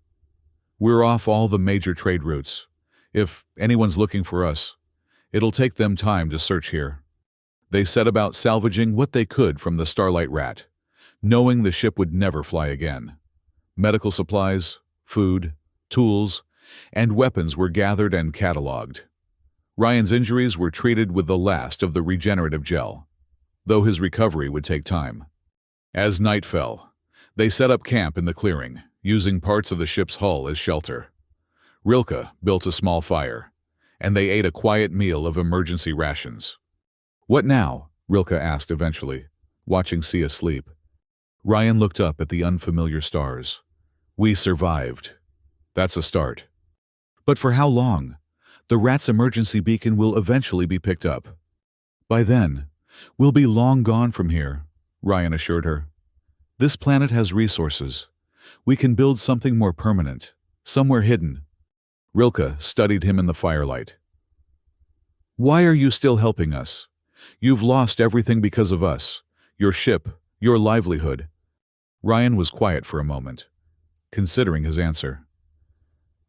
We're off all the major trade routes. If anyone's looking for us, it'll take them time to search here. They set about salvaging what they could from the Starlight Rat, knowing the ship would never fly again. Medical supplies, food, tools, and weapons were gathered and catalogued. Ryan's injuries were treated with the last of the regenerative gel, though his recovery would take time. As night fell, they set up camp in the clearing, using parts of the ship's hull as shelter. Rilke built a small fire, and they ate a quiet meal of emergency rations. "What now?" Rilke asked eventually, watching Sia sleep. Ryan looked up at the unfamiliar stars. "We survived. That's a start. But for how long? The rat's emergency beacon will eventually be picked up. By then, we'll be long gone from here," Ryan assured her. "This planet has resources. We can build something more permanent, somewhere hidden." Rilke studied him in the firelight. "Why are you still helping us? You've lost everything because of us. Your ship, your livelihood." Ryan was quiet for a moment, considering his answer.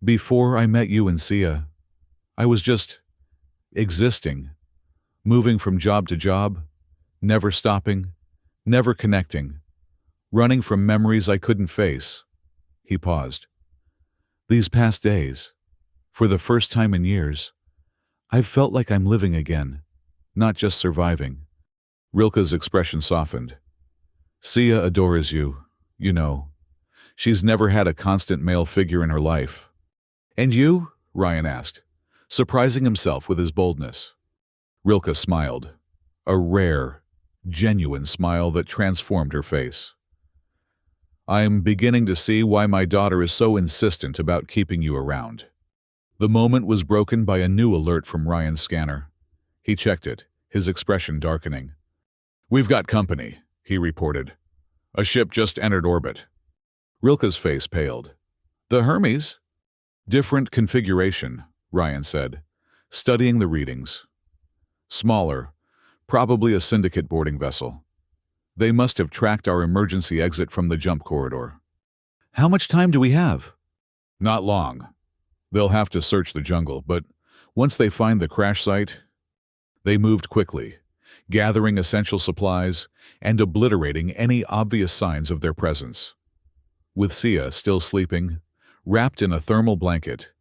"Before I met you and Sia, I was just existing, moving from job to job, never stopping, never connecting, running from memories I couldn't face." He paused. "These past days, for the first time in years, I've felt like I'm living again, not just surviving." Rilke's expression softened. "Sia adores you, you know. She's never had a constant male figure in her life." "And you?" Ryan asked, surprising himself with his boldness. Rilke smiled, a rare, genuine smile that transformed her face. "I'm beginning to see why my daughter is so insistent about keeping you around." The moment was broken by a new alert from Ryan's scanner. He checked it, his expression darkening. "We've got company," he reported. "A ship just entered orbit." Rilke's face paled. "The Hermes?" "Different configuration," Ryan said, studying the readings. "Smaller, probably a syndicate boarding vessel. They must have tracked our emergency exit from the jump corridor." "How much time do we have?" "Not long. They'll have to search the jungle, but once they find the crash site..." They moved quickly, gathering essential supplies and obliterating any obvious signs of their presence. With Sia still sleeping, wrapped in a thermal blanket,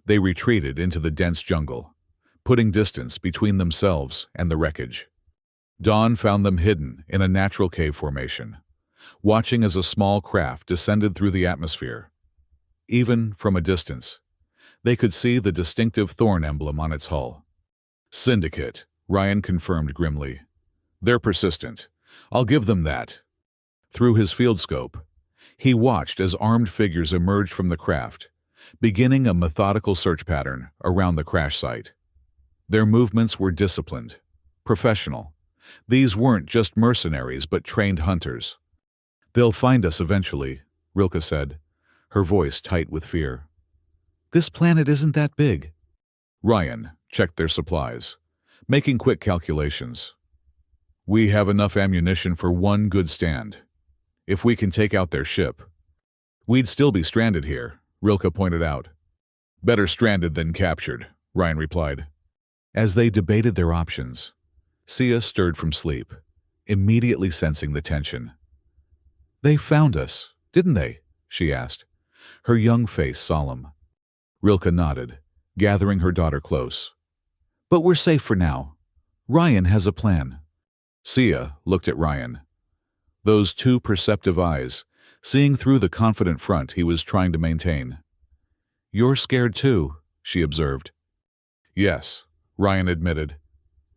they retreated into the dense jungle, putting distance between themselves and the wreckage. Dawn found them hidden in a natural cave formation, watching as a small craft descended through the atmosphere. Even from a distance, they could see the distinctive thorn emblem on its hull. "Syndicate," Ryan confirmed grimly. "They're persistent. I'll give them that." Through his field scope, he watched as armed figures emerged from the craft, beginning a methodical search pattern around the crash site. Their movements were disciplined, professional. These weren't just mercenaries but trained hunters. "They'll find us eventually," Rilke said, her voice tight with fear. "This planet isn't that big." Ryan checked their supplies, making quick calculations. "We have enough ammunition for one good stand. If we can take out their ship..." "We'd still be stranded here," Rilke pointed out. "Better stranded than captured," Ryan replied. As they debated their options, Sia stirred from sleep, immediately sensing the tension. "They found us, didn't they?" she asked, her young face solemn. Rilke nodded, gathering her daughter close. "But we're safe for now. Ryan has a plan." Sia looked at Ryan, those two perceptive eyes, seeing through the confident front he was trying to maintain. "You're scared too," she observed. "Yes," Ryan admitted.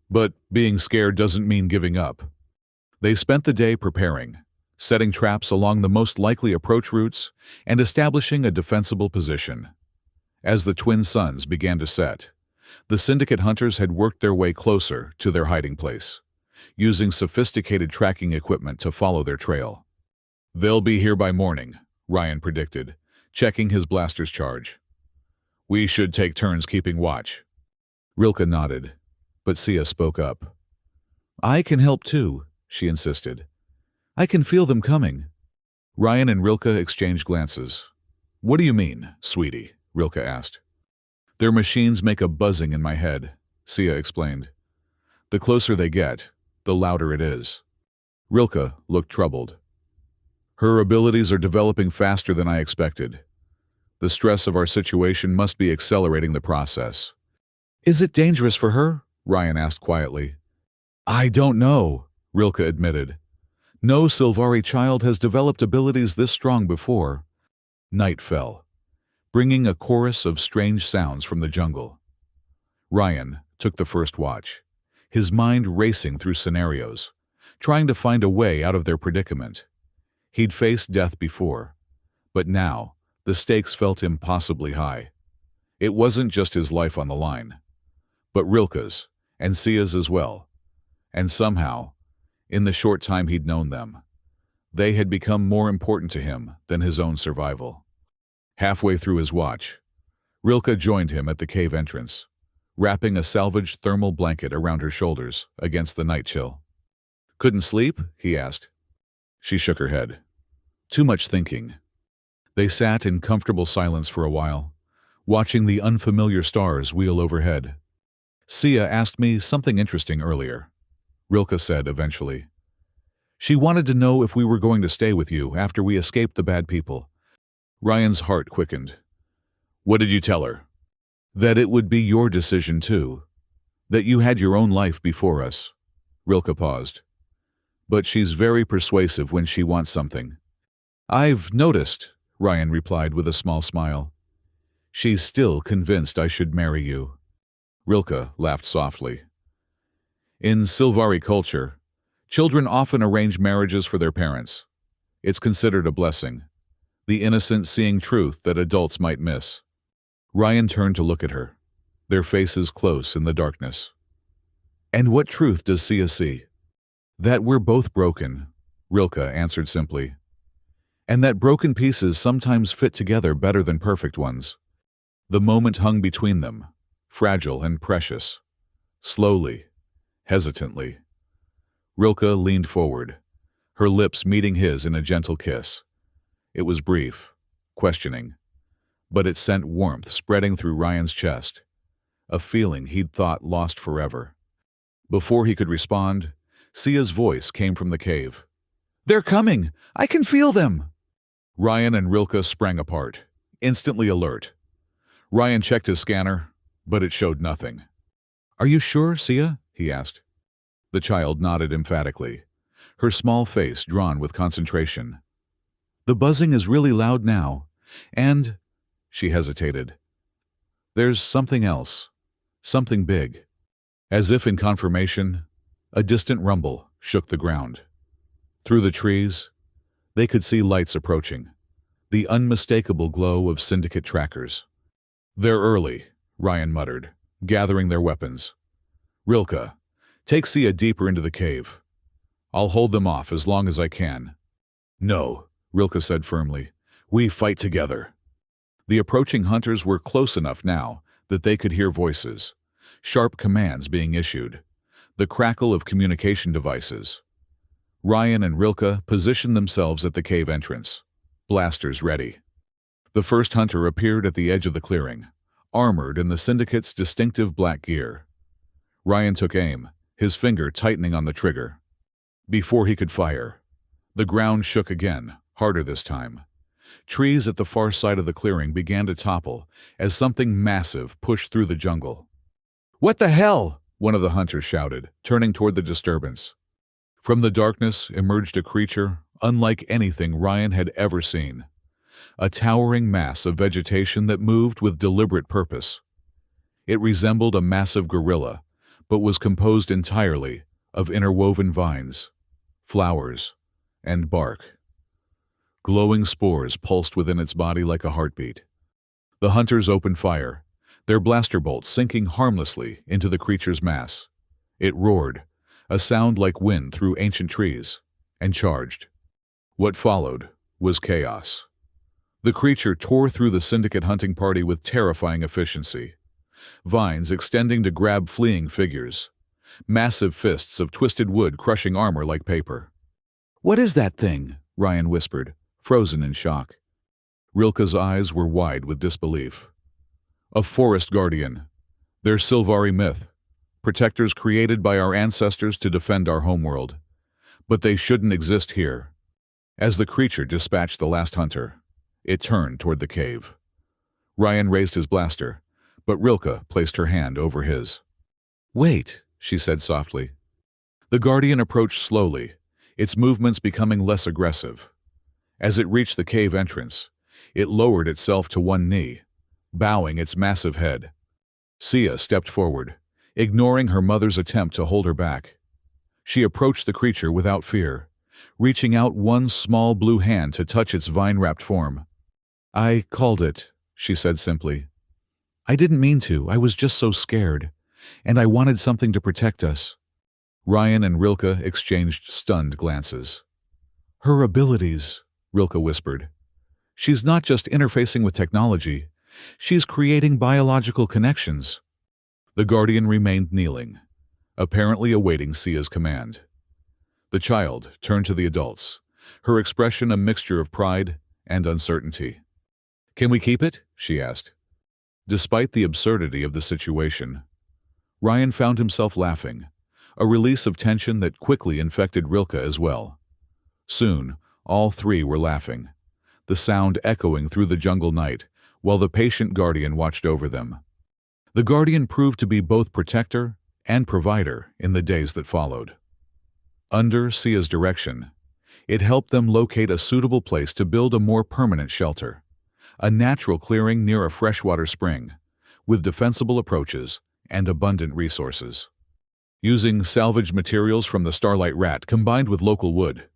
"But being scared doesn't mean giving up." They spent the day preparing, setting traps along the most likely approach routes and establishing a defensible position. As the twin suns began to set, the syndicate hunters had worked their way closer to their hiding place, using sophisticated tracking equipment to follow their trail. "They'll be here by morning," Ryan predicted, checking his blaster's charge. "We should take turns keeping watch." Rilke nodded, but Sia spoke up. "I can help too," she insisted. "I can feel them coming." Ryan and Rilke exchanged glances. "What do you mean, sweetie?" Rilke asked. "Their machines make a buzzing in my head," Sia explained. "The closer they get, the louder it is. Rilke looked troubled. Her abilities are developing faster than I expected. The stress of our situation must be accelerating the process. Is it dangerous for her? Ryan asked quietly. I don't know, Rilke admitted. No Sylvari child has developed abilities this strong before. Night fell, bringing a chorus of strange sounds from the jungle. Ryan took the first watch, his mind racing through scenarios, trying to find a way out of their predicament. He'd faced death before, but now the stakes felt impossibly high. It wasn't just his life on the line, but Rilke's and Sia's as well. And somehow, in the short time he'd known them, they had become more important to him than his own survival. Halfway through his watch, Rilke joined him at the cave entrance, wrapping a salvaged thermal blanket around her shoulders against the night chill. Couldn't sleep? He asked. She shook her head. Too much thinking. They sat in comfortable silence for a while, watching the unfamiliar stars wheel overhead. Sia asked me something interesting earlier, Rilke said eventually. She wanted to know if we were going to stay with you after we escaped the bad people. Ryan's heart quickened. What did you tell her? That it would be your decision too. That you had your own life before us. Rilke paused. But she's very persuasive when she wants something. I've noticed, Ryan replied with a small smile. She's still convinced I should marry you. Rilke laughed softly. In Sylvari culture, children often arrange marriages for their parents. It's considered a blessing, the innocent seeing truth that adults might miss. Ryan turned to look at her, their faces close in the darkness. And what truth does Sia see? That we're both broken, Rilke answered simply. And that broken pieces sometimes fit together better than perfect ones. The moment hung between them, fragile and precious. Slowly, hesitantly. Rilke leaned forward, her lips meeting his in a gentle kiss. It was brief, questioning, but it sent warmth spreading through Ryan's chest, a feeling he'd thought lost forever. Before he could respond, Sia's voice came from the cave. They're coming! I can feel them! Ryan and Rilke sprang apart, instantly alert. Ryan checked his scanner, but it showed nothing. Are you sure, Sia? He asked. The child nodded emphatically, her small face drawn with concentration. The buzzing is really loud now, and... She hesitated. There's something else, something big. As if in confirmation, a distant rumble shook the ground. Through the trees, they could see lights approaching, the unmistakable glow of syndicate trackers. They're early, Ryan muttered, gathering their weapons. Rilke, take Sia deeper into the cave. I'll hold them off as long as I can. No, Rilke said firmly. We fight together. The approaching hunters were close enough now that they could hear voices, sharp commands being issued, the crackle of communication devices. Ryan and Rilke positioned themselves at the cave entrance, blasters ready. The first hunter appeared at the edge of the clearing, armored in the syndicate's distinctive black gear. Ryan took aim, his finger tightening on the trigger. Before he could fire, the ground shook again, harder this time. Trees at the far side of the clearing began to topple as something massive pushed through the jungle. What the hell? One of the hunters shouted, turning toward the disturbance. From the darkness emerged a creature unlike anything Ryan had ever seen. A towering mass of vegetation that moved with deliberate purpose. It resembled a massive gorilla, but was composed entirely of interwoven vines, flowers, and bark. Glowing spores pulsed within its body like a heartbeat. The hunters opened fire, their blaster bolts sinking harmlessly into the creature's mass. It roared, a sound like wind through ancient trees, and charged. What followed was chaos. The creature tore through the syndicate hunting party with terrifying efficiency. Vines extending to grab fleeing figures. Massive fists of twisted wood crushing armor like paper. What is that thing? Ryan whispered, frozen in shock. Rilke's eyes were wide with disbelief. A forest guardian. Their Sylvari myth. protectors created by our ancestors to defend our homeworld. But they shouldn't exist here. As the creature dispatched the last hunter, it turned toward the cave. Ryan raised his blaster, but Rilke placed her hand over his. "Wait," she said softly. The Guardian approached slowly, its movements becoming less aggressive. As it reached the cave entrance, it lowered itself to one knee, bowing its massive head. Sia stepped forward, ignoring her mother's attempt to hold her back. She approached the creature without fear, reaching out one small blue hand to touch its vine-wrapped form. "I called it," she said simply. "I didn't mean to, I was just so scared, and I wanted something to protect us." Ryan and Rilke exchanged stunned glances. "Her abilities," Rilke whispered. "She's not just interfacing with technology, she's creating biological connections." The Guardian remained kneeling, apparently awaiting Sia's command. The child turned to the adults, her expression a mixture of pride and uncertainty. "Can we keep it?" she asked. Despite the absurdity of the situation, Ryan found himself laughing, a release of tension that quickly infected Rilke as well. Soon, all three were laughing, the sound echoing through the jungle night, while the patient Guardian watched over them. The Guardian proved to be both protector and provider in the days that followed. Under Sia's direction, it helped them locate a suitable place to build a more permanent shelter, a natural clearing near a freshwater spring, with defensible approaches and abundant resources. Using salvaged materials from the starlight rat combined with local wood,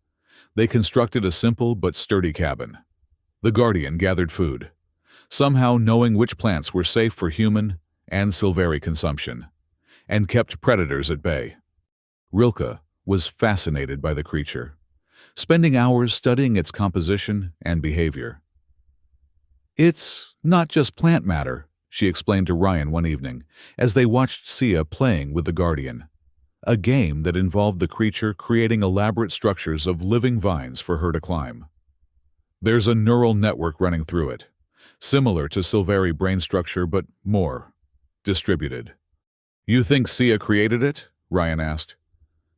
they constructed a simple but sturdy cabin. The Guardian gathered food, somehow knowing which plants were safe for human and Silvari consumption, and kept predators at bay. Rilke was fascinated by the creature, spending hours studying its composition and behavior. "It's not just plant matter," she explained to Ryan one evening, as they watched Sia playing with the Guardian, a game that involved the creature creating elaborate structures of living vines for her to climb. "There's a neural network running through it, similar to Silvari brain structure but more distributed." "You think Sia created it?" Ryan asked,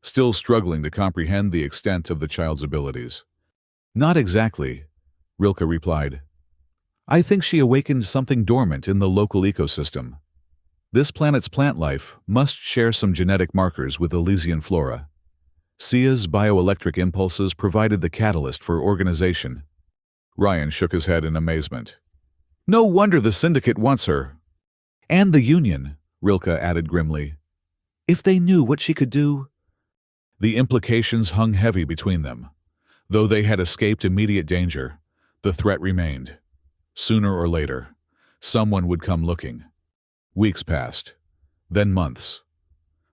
still struggling to comprehend the extent of the child's abilities. "Not exactly," Rilke replied. "I think she awakened something dormant in the local ecosystem. This planet's plant life must share some genetic markers with Elysian flora. Sia's bioelectric impulses provided the catalyst for organization." Ryan shook his head in amazement. "No wonder the Syndicate wants her." "And the Union," Rilke added grimly. "If they knew what she could do—" The implications hung heavy between them. Though they had escaped immediate danger, the threat remained. Sooner or later, someone would come looking. Weeks passed, then months.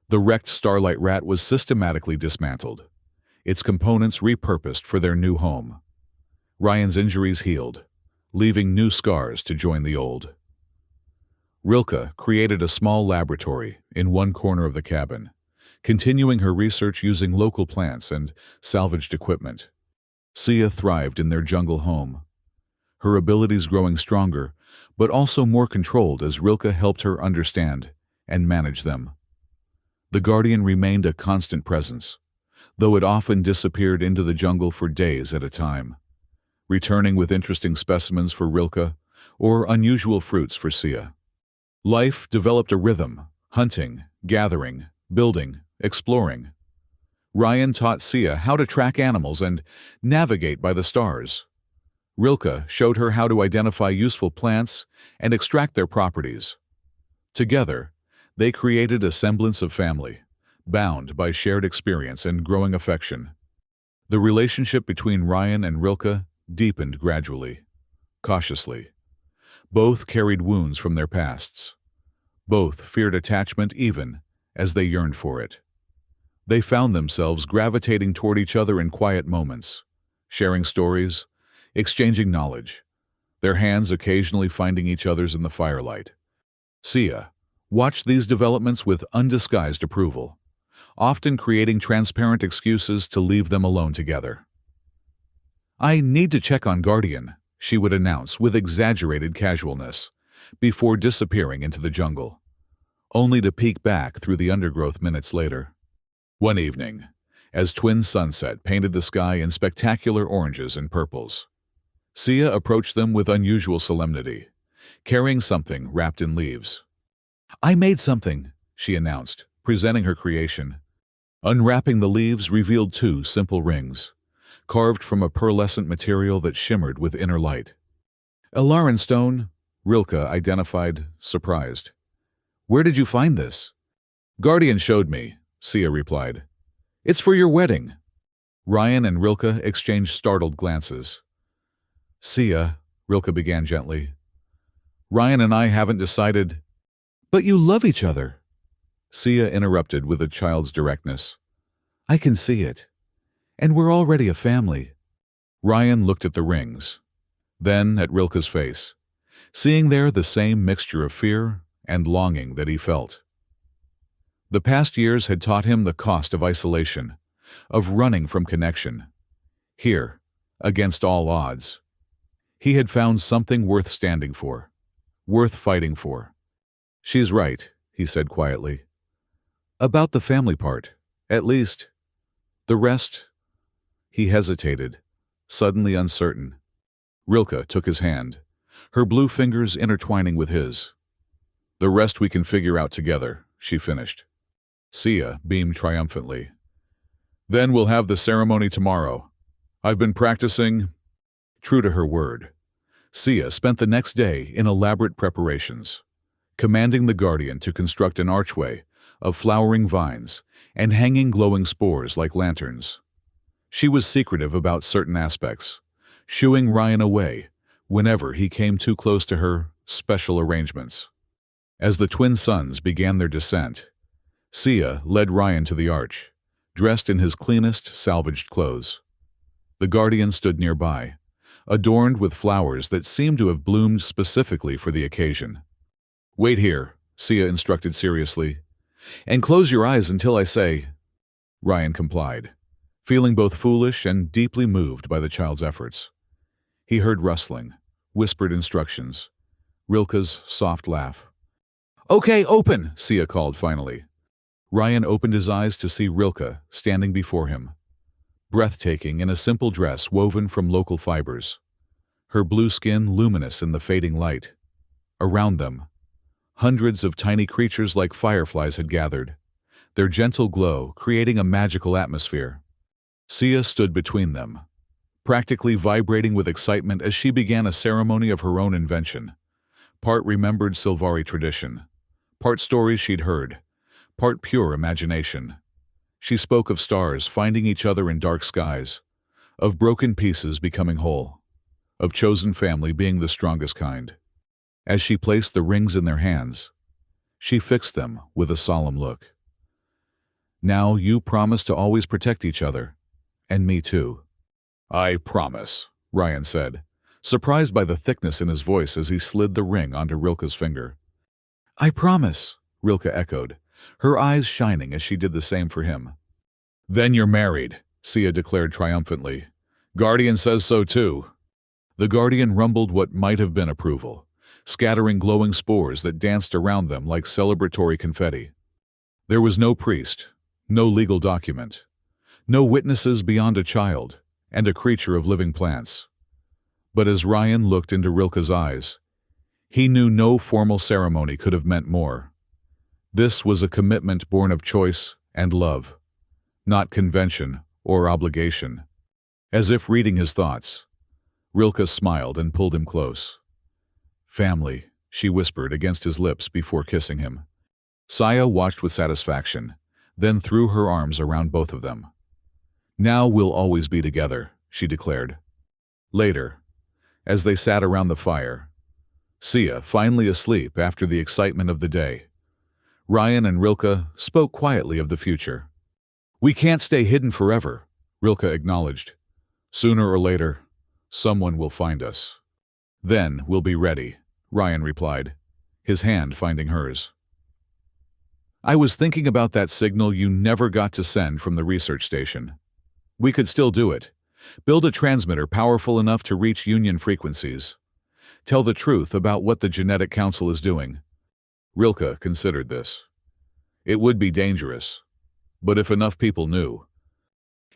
The wrecked starlight rat was systematically dismantled, its components repurposed for their new home. Ryan's injuries healed, leaving new scars to join the old. Rilke created a small laboratory in one corner of the cabin, continuing her research using local plants and salvaged equipment. Sia thrived in their jungle home, her abilities growing stronger, but also more controlled as Rilke helped her understand and manage them. The Guardian remained a constant presence, though it often disappeared into the jungle for days at a time, returning with interesting specimens for Rilke or unusual fruits for Sia. Life developed a rhythm: hunting, gathering, building, exploring. Ryan taught Sia how to track animals and navigate by the stars. Rilke showed her how to identify useful plants and extract their properties. Together, they created a semblance of family, bound by shared experience and growing affection. The relationship between Ryan and Rilke deepened gradually, cautiously. Both carried wounds from their pasts. Both feared attachment even as they yearned for it. They found themselves gravitating toward each other in quiet moments, sharing stories, exchanging knowledge, their hands occasionally finding each other's in the firelight. Sia watched these developments with undisguised approval, often creating transparent excuses to leave them alone together. "I need to check on Guardian," she would announce with exaggerated casualness, before disappearing into the jungle. only to peek back through the undergrowth minutes later. One evening, as twin sunset painted the sky in spectacular oranges and purples, Sia approached them with unusual solemnity, carrying something wrapped in leaves. "I made something," she announced, presenting her creation. Unwrapping the leaves revealed two simple rings, carved from a pearlescent material that shimmered with inner light. "Ilaran stone," Rilke identified, surprised. "Where did you find this?" "Guardian showed me," Sia replied. "It's for your wedding." Ryan and Rilke exchanged startled glances. "Sia," Rilke began gently. "Ryan and I haven't decided—" "But you love each other," Sia interrupted with a child's directness. "I can see it. And we're already a family." Ryan looked at the rings, then at Rilke's face, seeing there the same mixture of fear and longing that he felt. The past years had taught him the cost of isolation, of running from connection. Here, against all odds, he had found something worth standing for, worth fighting for. "She's right," he said quietly. "About the family part, at least. The rest—" He hesitated, suddenly uncertain. Rilke took his hand, her blue fingers intertwining with his. "The rest we can figure out together," she finished. Sia beamed triumphantly. "Then we'll have the ceremony tomorrow. I've been practicing—" True to her word, Sia spent the next day in elaborate preparations, commanding the Guardian to construct an archway of flowering vines and hanging glowing spores like lanterns. She was secretive about certain aspects, shooing Ryan away whenever he came too close to her special arrangements. As the twin sons began their descent, Sia led Ryan to the arch, dressed in his cleanest salvaged clothes. The Guardian stood nearby, adorned with flowers that seemed to have bloomed specifically for the occasion. "Wait here," Sia instructed seriously, "and close your eyes until I say—" Ryan complied, feeling both foolish and deeply moved by the child's efforts. He heard rustling, whispered instructions, Rilke's soft laugh. "Okay, open," Sia called finally. Ryan opened his eyes to see Rilke standing before him, breathtaking in a simple dress woven from local fibers, her blue skin luminous in the fading light. Around them, hundreds of tiny creatures like fireflies had gathered, their gentle glow creating a magical atmosphere. Sia stood between them, practically vibrating with excitement as she began a ceremony of her own invention, part remembered Sylvari tradition, part stories she'd heard, part pure imagination. She spoke of stars finding each other in dark skies, of broken pieces becoming whole, of chosen family being the strongest kind. As she placed the rings in their hands, she fixed them with a solemn look. "Now you promise to always protect each other, and me too." "I promise," Ryan said, surprised by the thickness in his voice as he slid the ring onto Rilke's finger. "I promise," Rilke echoed, her eyes shining as she did the same for him. "Then you're married," Sia declared triumphantly. "Guardian says so too." The Guardian rumbled what might have been approval, scattering glowing spores that danced around them like celebratory confetti. There was no priest, no legal document, no witnesses beyond a child and a creature of living plants. But as Ryan looked into Rilke's eyes, he knew no formal ceremony could have meant more. This was a commitment born of choice and love, not convention or obligation. As if reading his thoughts, Rilke smiled and pulled him close. "Family," she whispered against his lips before kissing him. Sia watched with satisfaction, then threw her arms around both of them. "Now we'll always be together," she declared. Later, as they sat around the fire, Sia finally asleep after the excitement of the day, Ryan and Rilke spoke quietly of the future. "We can't stay hidden forever," Rilke acknowledged. "Sooner or later, someone will find us. Then we'll be ready," Ryan replied, his hand finding hers. "I was thinking about that signal you never got to send from the research station. We could still do it. Build a transmitter powerful enough to reach Union frequencies. Tell the truth about what the Genetic Council is doing. Rilke considered this. It would be dangerous, but if enough people knew,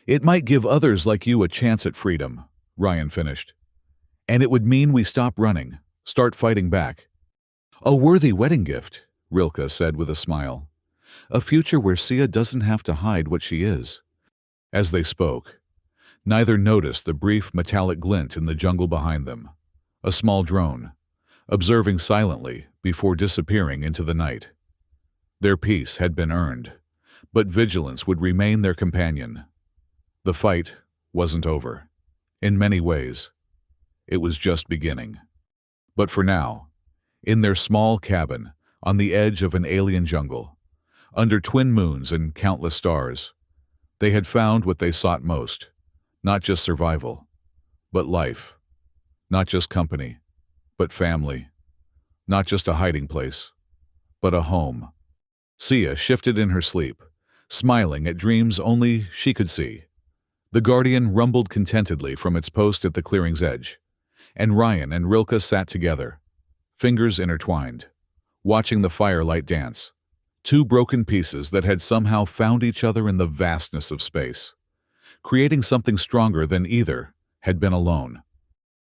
it might give others like you a chance at freedom, Ryan finished. And it would mean we stop running, start fighting back. A worthy wedding gift, Rilke said with a smile. A future where Sia doesn't have to hide what she is. As they spoke, neither noticed the brief metallic glint in the jungle behind them. A small drone, observing silently before disappearing into the night. Their peace had been earned, but vigilance would remain their companion. The fight wasn't over. In many ways, it was just beginning. But for now, in their small cabin, on the edge of an alien jungle, under twin moons and countless stars, they had found what they sought most, not just survival, but life. Not just company, but family. Not just a hiding place, but a home. Sia shifted in her sleep, smiling at dreams only she could see. The Guardian rumbled contentedly from its post at the clearing's edge, and Ryan and Rilke sat together, fingers intertwined, watching the firelight dance. Two broken pieces that had somehow found each other in the vastness of space, creating something stronger than either had been alone.